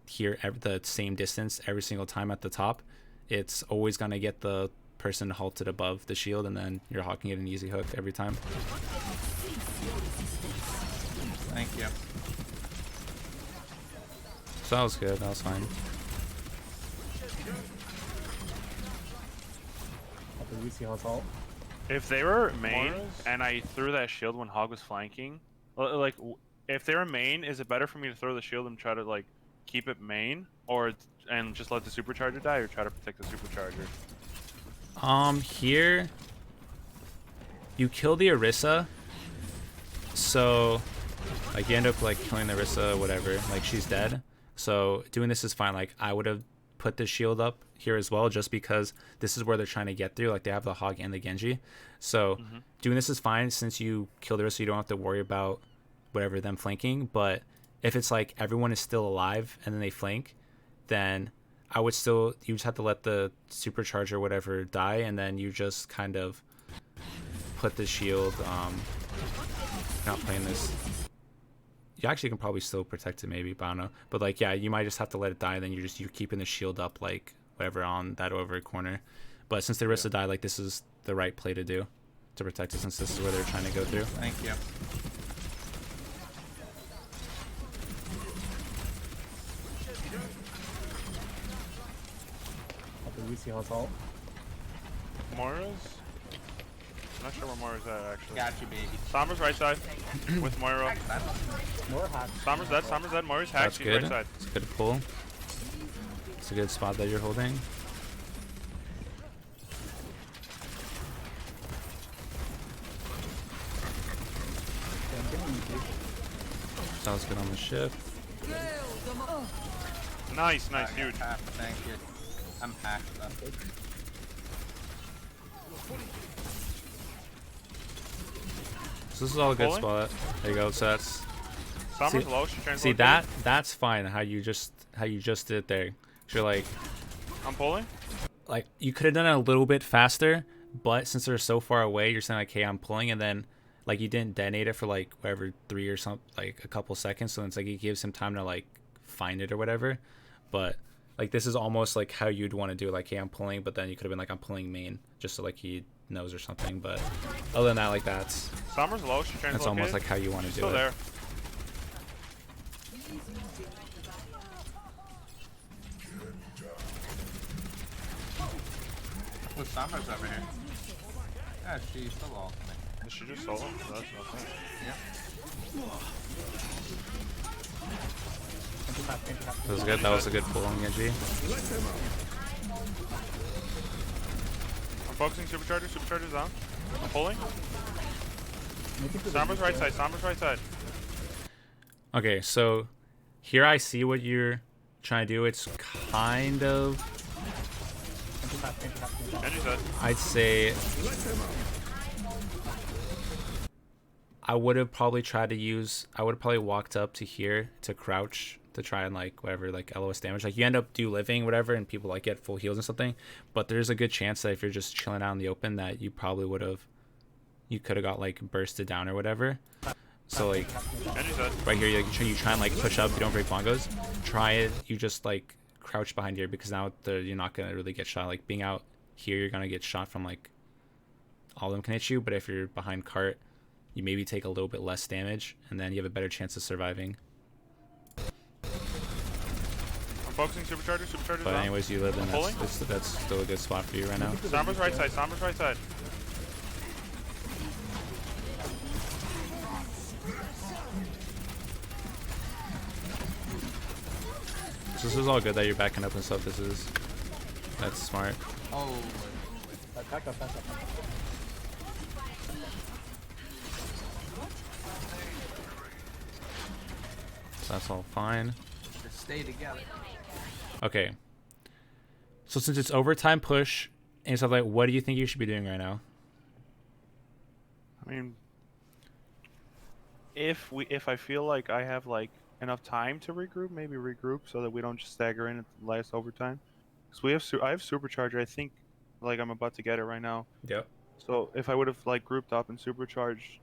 here the same distance every single time at the top, it's always going to get the person halted above the shield, and then you're hawking it an easy hook every time. Thank you. So that was good. That was fine. The UC has ult. If they were main and I threw that shield when Hog was flanking, like if they were main, is it better for me to throw the shield and try to like keep it main, or and just let the supercharger die, or try to protect the supercharger? Here you kill the Orisa, so like you end up like killing the Orisa, whatever. Like she's dead. So doing this is fine. Like I would have put the shield up here as well, just because this is where they're trying to get through. Like they have the Hog and the Genji, so doing this is fine since you kill the Orisa. You don't have to worry about whatever them flanking. But if it's like everyone is still alive and then they flank, then I would still, you just have to let the supercharger whatever die, and then you just kind of put the shield. Not playing this. You actually can probably still protect it maybe, but I don't know. But like, yeah, you might just have to let it die, and then you're keeping the shield up like whatever on that over corner. But since the Orisa died, like this is the right play to do to protect it, since this is where they're trying to go through. Thank you. The UC has ult. Moira's? I'm not sure where Moira's at actually. Got you, baby. Sombra's right side with Moira. More hack. Sombra's dead. Sombra's dead. Moira's hacked. That's She's good. right side. It's a good pull. It's a good spot that you're holding. Sounds good on the shift. Nice, nice, huge. Thank you. I'm hacked up. So this is all a good Pulling? spot. There you go. So that's Sombra's low. She translocated. see that's fine. How you just did it there. You're like I'm pulling. You could have done it a little bit faster, but since they're so far away, you're saying like, hey, I'm pulling, and then like you didn't detonate it for like whatever 3 or something, like a couple seconds. So it's like it gives him time to like find it or whatever. But like this is almost like how you'd want to do it, like, hey, I'm pulling, but then you could have been like, I'm pulling main, just so like he knows or something. But other than that, like that's Sombra's low. She translocated. that's almost like how you want to do Still it. there. Who's Sombra's over here? Yeah, she's still all. Did she just solo? That's nothing. That was good. That was a good pull on Genji. I'm focusing supercharger. Supercharger's down. I'm pulling. Sombra's right side. Sombra's right side. Okay, so here I see what you're trying to do. It's kind of, Genji's dead. I'd say I would have probably tried to use, I would have probably walked up to here to crouch to try and like whatever, like LOS damage. Like you end up do living, whatever, and people like get full heals and something. But there's a good chance that if you're just chilling out in the open, that you probably would have, you could have got like bursted down or whatever. So like Genji's dead. right here, you try and like push up, you don't break bongos. Try it, you just like crouch behind here, because now you're not gonna really get shot. Like being out here, you're gonna get shot from like all of them can hit you, but if you're behind cart, you maybe take a little bit less damage, and then you have a better chance of surviving. I'm focusing supercharger. Supercharger's But down. anyways, you live, and Pulling? that's still a good spot for you right now. Sombra's right side. Sombra's right side. So this is all good that you're backing up and stuff. That's smart. Oh, Back up. So that's all fine. just stay together. Okay. So since it's overtime push and stuff, like, what do you think you should be doing right now? I mean, if I feel like I have like enough time to regroup, maybe regroup so that we don't just stagger in at the last overtime. Because I have supercharger. I think like I'm about to get it right now. Yep. So if I would have like grouped up and supercharged,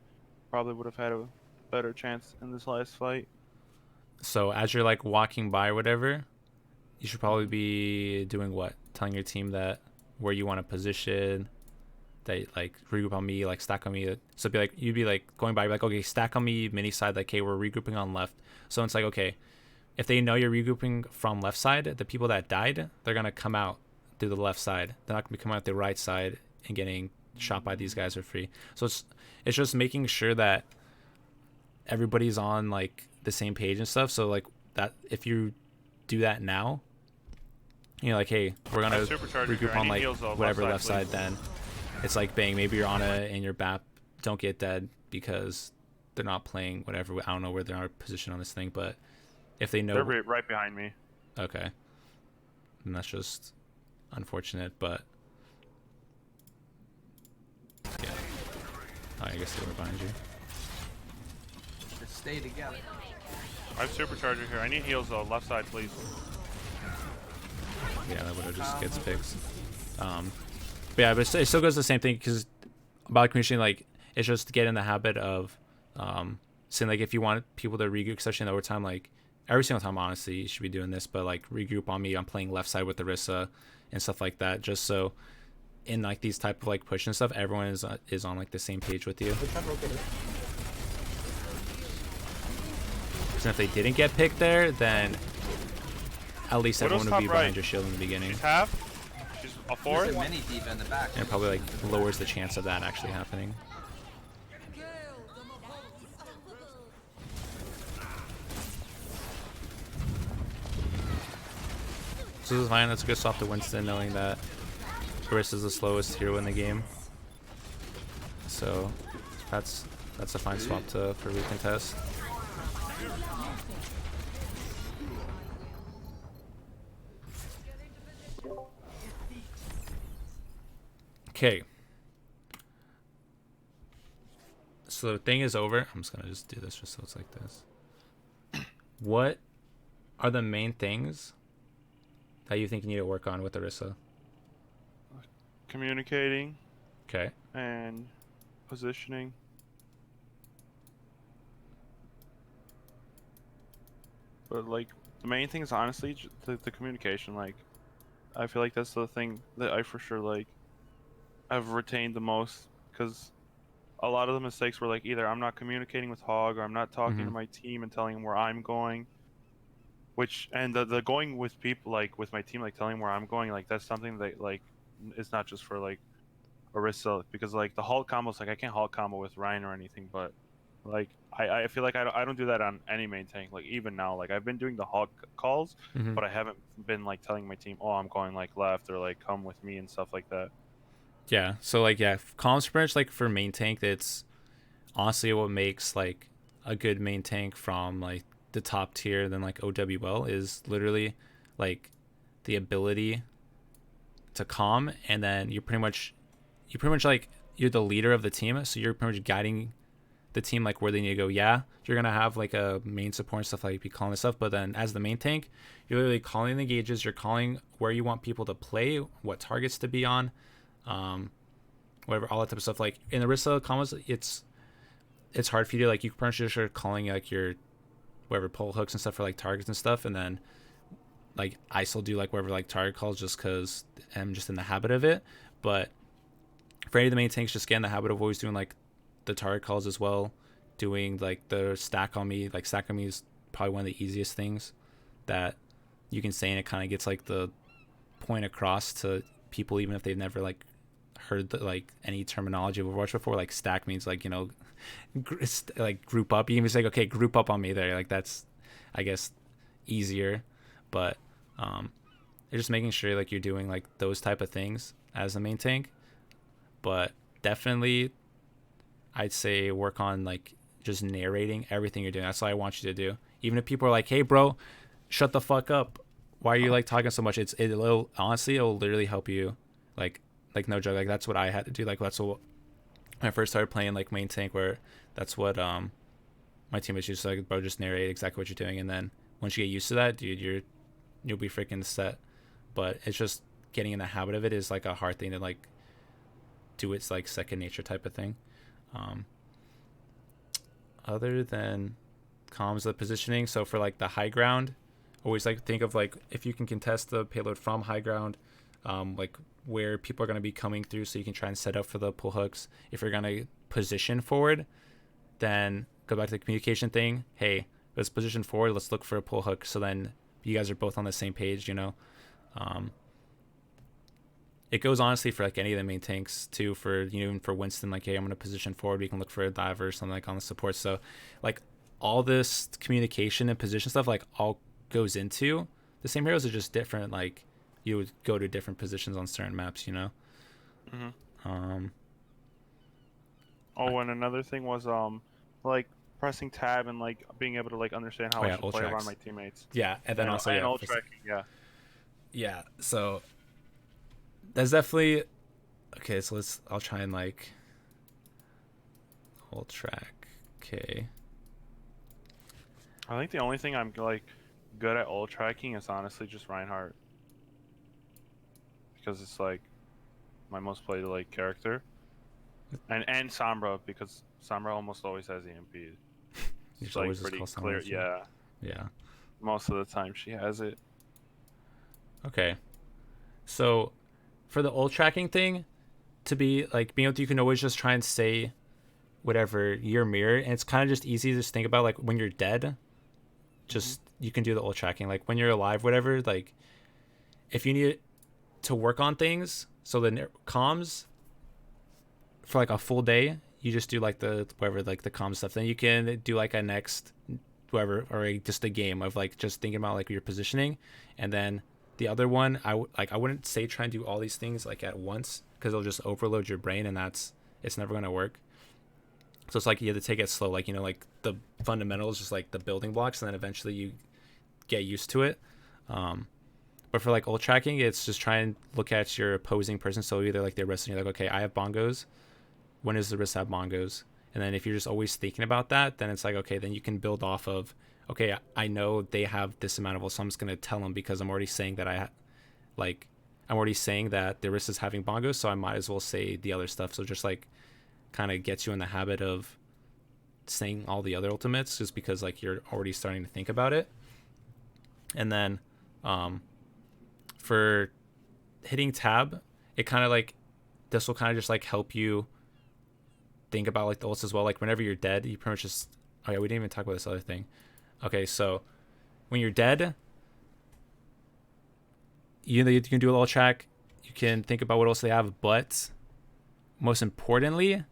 probably would have had a better chance in this last fight. So as you're like walking by or whatever, you should probably be doing what? Telling your team that where you want to position. They like regroup on me, like stack on me. So be like you'd be like going by like, okay, stack on me mini side, like, okay, we're regrouping on left. So it's like, okay, if they know you're regrouping from left side, the people that died, they're gonna come out through the left side. They're not gonna be coming out the right side and getting shot by these guys for free. So it's just making sure that everybody's on like the same page and stuff. So like that, if you do that now, you know, like, hey, we're gonna regroup on like whatever left side, then it's like, bang, maybe you're on a and your BAP don't get dead because they're not playing whatever. I don't know where they're positioned on this thing, but if they know, they're right behind me. Okay, and that's just unfortunate, but yeah. Oh, I guess they were behind you. Just stay together. I have supercharger here. I need heals though. Left side, please. Yeah, that would have just gets fixed. But yeah, but it still goes the same thing, because about commissioning, like, it's just to get in the habit of saying, like, if you want people to regroup, especially in overtime, like every single time, honestly, you should be doing this, but like regroup on me. I'm playing left side with Orisa and stuff like that, just so in like these type of like push and stuff, everyone is on like the same page with you. So if they didn't get picked there, then at least everyone would be behind your shield in the beginning. She's half. She's a fourth. There's a mini diva in the back. And it probably like lowers the chance of that actually happening. So this is fine. That's a good swap to Winston, knowing that Orisa is the slowest hero in the game. So that's a fine swap for recontest. Okay. So the thing is over. I'm just gonna do this just so it's like this. What are the main things that you think you need to work on with Orisa? Communicating. Okay. And positioning. But like the main thing is honestly the communication. Like I feel like that's the thing that I for sure like I've retained the most, because a lot of the mistakes were like either I'm not communicating with Hog or I'm not talking to my team and telling them where I'm going. And the going with people, like with my team, like telling where I'm going, like that's something that like it's not just for like Orisa, because like the halt combos, like I can't halt combo with Ryan or anything, but like I feel like I don't do that on any main tank. Like even now, like I've been doing the halt calls, but I haven't been like telling my team, oh, I'm going like left or like come with me and stuff like that. Yeah, so like, yeah, comms pretty much like for main tank, that's honestly what makes like a good main tank from like the top tier than like OWL is literally like the ability to comm, and then you're pretty much like you're the leader of the team, so you're pretty much guiding the team like where they need to go. Yeah, you're gonna have like a main support and stuff, like be calling this stuff, but then as the main tank, you're literally calling the gauges, you're calling where you want people to play, what targets to be on, whatever, all that type of stuff. Like in the Orisa combos, it's hard for you to like, you pretty much just are calling like your whatever pull hooks and stuff for like targets and stuff, and then like I still do like whatever like target calls just because I'm just in the habit of it. But for any of the main tanks, just get in the habit of always doing like the target calls as well, doing like the stack on me. Like stack on me is probably one of the easiest things that you can say, and it kind of gets like the point across to people even if they've never like heard like any terminology of Overwatch before. Like stack means like, you know, like group up. You can just say, okay, group up on me there. Like that's, I guess, easier. But you're just making sure like you're doing like those type of things as a main tank. But definitely I'd say work on like just narrating everything you're doing. That's what I want you to do. Even if people are like, hey bro, shut the fuck up, why are you like talking so much, it'll honestly, it'll literally help you. Like no joke, like that's what I had to do. Like that's what when I first started playing like main tank, where that's what my teammates just like, bro, just narrate exactly what you're doing, and then once you get used to that, dude, you'll be freaking set. But it's just getting in the habit of it is like a hard thing to like do. It's like second nature type of thing. Other than comms, the positioning, so for like the high ground, always like think of like if you can contest the payload from high ground, like where people are going to be coming through, so you can try and set up for the pull hooks. If you're going to position forward, then go back to the communication thing. Hey, let's position forward. Let's look for a pull hook. So then you guys are both on the same page, you know. It goes honestly for like any of the main tanks too. For, you know, even for Winston, like, hey, I'm going to position forward. We can look for a diver or something like on the support. So like all this communication and position stuff like all goes into the same heroes, are just different. Like you would go to different positions on certain maps, you know. Oh, and another thing was like pressing tab and like being able to like understand how I should play around my teammates. Yeah, and then also and ult tracking. Yeah, so that's definitely okay. So I'll try and like ult track. Okay. I think the only thing I'm like good at ult tracking is honestly just Reinhardt, because it's like my most played like character, and Sombra, because Sombra almost always has EMP. It's like pretty clear. Yeah. Most of the time she has it. Okay. So for the ult tracking thing, to be like being able to, you can always just try and say whatever your mirror, and it's kind of just easy to just think about like when you're dead, just you can do the ult tracking. Like when you're alive, whatever, like if you need to work on things, so the comms for like a full day, you just do like the whatever, like the comm stuff. Then you can do like a next whatever, or just a game of like just thinking about like your positioning. And then the other one, I wouldn't say try and do all these things like at once, because it'll just overload your brain, and it's never gonna work. So it's like you have to take it slow, like, you know, like the fundamentals, just like the building blocks, and then eventually you get used to it. But for like ult tracking, it's just try and look at your opposing person. So either like they're wrestling, you're like, okay, I have bongos. When does the wrist have bongos? And then if you're just always thinking about that, then it's like, okay, then you can build off of, okay, I know they have this amount of ult, so I'm just going to tell them, because I'm already saying that I'm already saying that the wrist is having bongos, so I might as well say the other stuff. So just like kind of gets you in the habit of saying all the other ultimates, just because like you're already starting to think about it. And then for hitting tab, it kind of like, this will kind of just like help you think about like the ults as well. Like whenever you're dead, you pretty much just, oh yeah, we didn't even talk about this other thing. Okay, so when you're dead, you can do a little track, you can think about what else they have, but most importantly,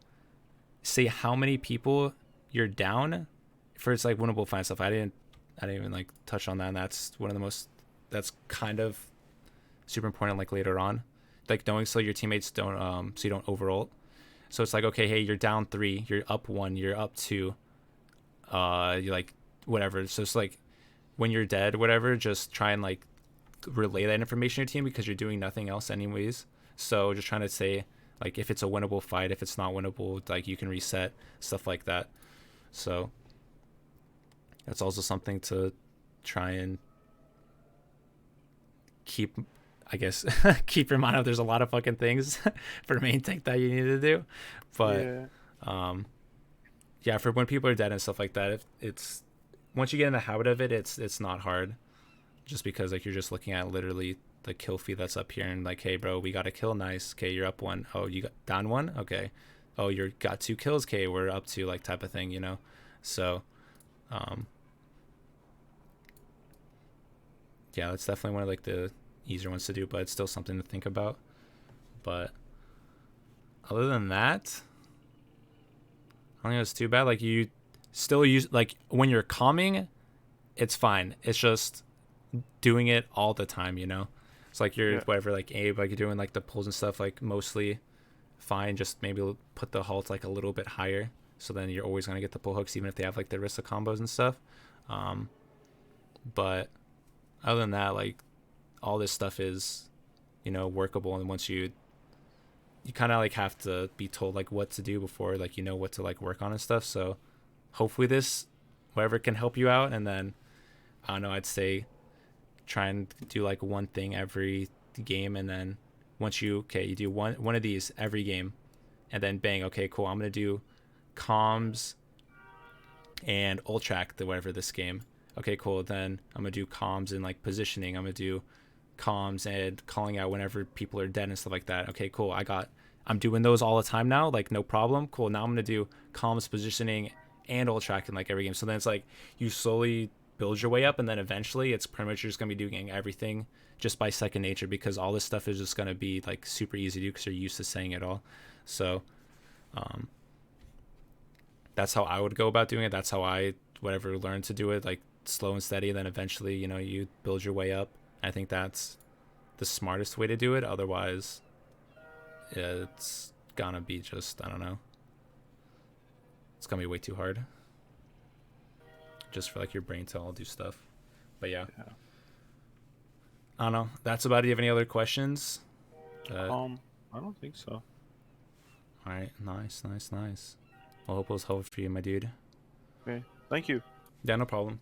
say how many people you're down for. It's like winnable find stuff. I didn't even like touch on that, and that's one of the most, that's kind of super important like later on, like knowing so your teammates don't so you don't overult. So it's like, okay, hey, you're down 3, you're up 1, you're up 2, you're like whatever. So it's like when you're dead, whatever, just try and like relay that information to your team, because you're doing nothing else anyways. So just trying to say like if it's a winnable fight, if it's not winnable, like you can reset, stuff like that. So that's also something to try and keep, I guess, keep in mind of. There's a lot of fucking things for main tank that you need to do, but yeah, for when people are dead and stuff like that, it's once you get in the habit of it, it's not hard, just because like you're just looking at literally the kill feed that's up here, and like, hey bro, we got a kill, nice, okay, you're up 1, oh you got down 1, okay, oh you're got 2 kills, okay, we're up 2, like type of thing, you know. So yeah, that's definitely one of like the easier ones to do, but it's still something to think about. But other than that, I don't think it's too bad. Like you still use, like when you're calming, it's fine. It's just doing it all the time, you know. It's like you're whatever, like Abe, like you're doing like the pulls and stuff, like mostly fine. Just maybe put the halt like a little bit higher, so then you're always gonna get the pull hooks, even if they have like the Orisa combos and stuff. But other than that, like all this stuff is, you know, workable, and once you kind of like have to be told like what to do before like you know what to like work on and stuff. So hopefully this whatever can help you out. And then I don't know, I'd say try and do like one thing every game, and then once you do one of these every game, and then bang, okay cool, I'm gonna do comms and ult track the whatever this game. Okay cool, then I'm gonna do comms and like positioning, I'm gonna do comms and calling out whenever people are dead and stuff like that. Okay, cool. I'm doing those all the time now, like no problem. Cool. Now I'm gonna do comms, positioning, and ult track in like every game. So then it's like you slowly build your way up, and then eventually it's pretty much just gonna be doing everything just by second nature, because all this stuff is just gonna be like super easy to do because you're used to saying it all. So that's how I would go about doing it. That's how I learned to do it, like slow and steady, and then eventually, you know, you build your way up. I think that's the smartest way to do it. Otherwise, it's gonna be just, I don't know, it's gonna be way too hard just for like your brain to all do stuff. But yeah. I don't know, that's about it. Do you have any other questions? I don't think so. All right, nice. Well, hope it was helpful for you, my dude. Okay, thank you. Yeah, no problem.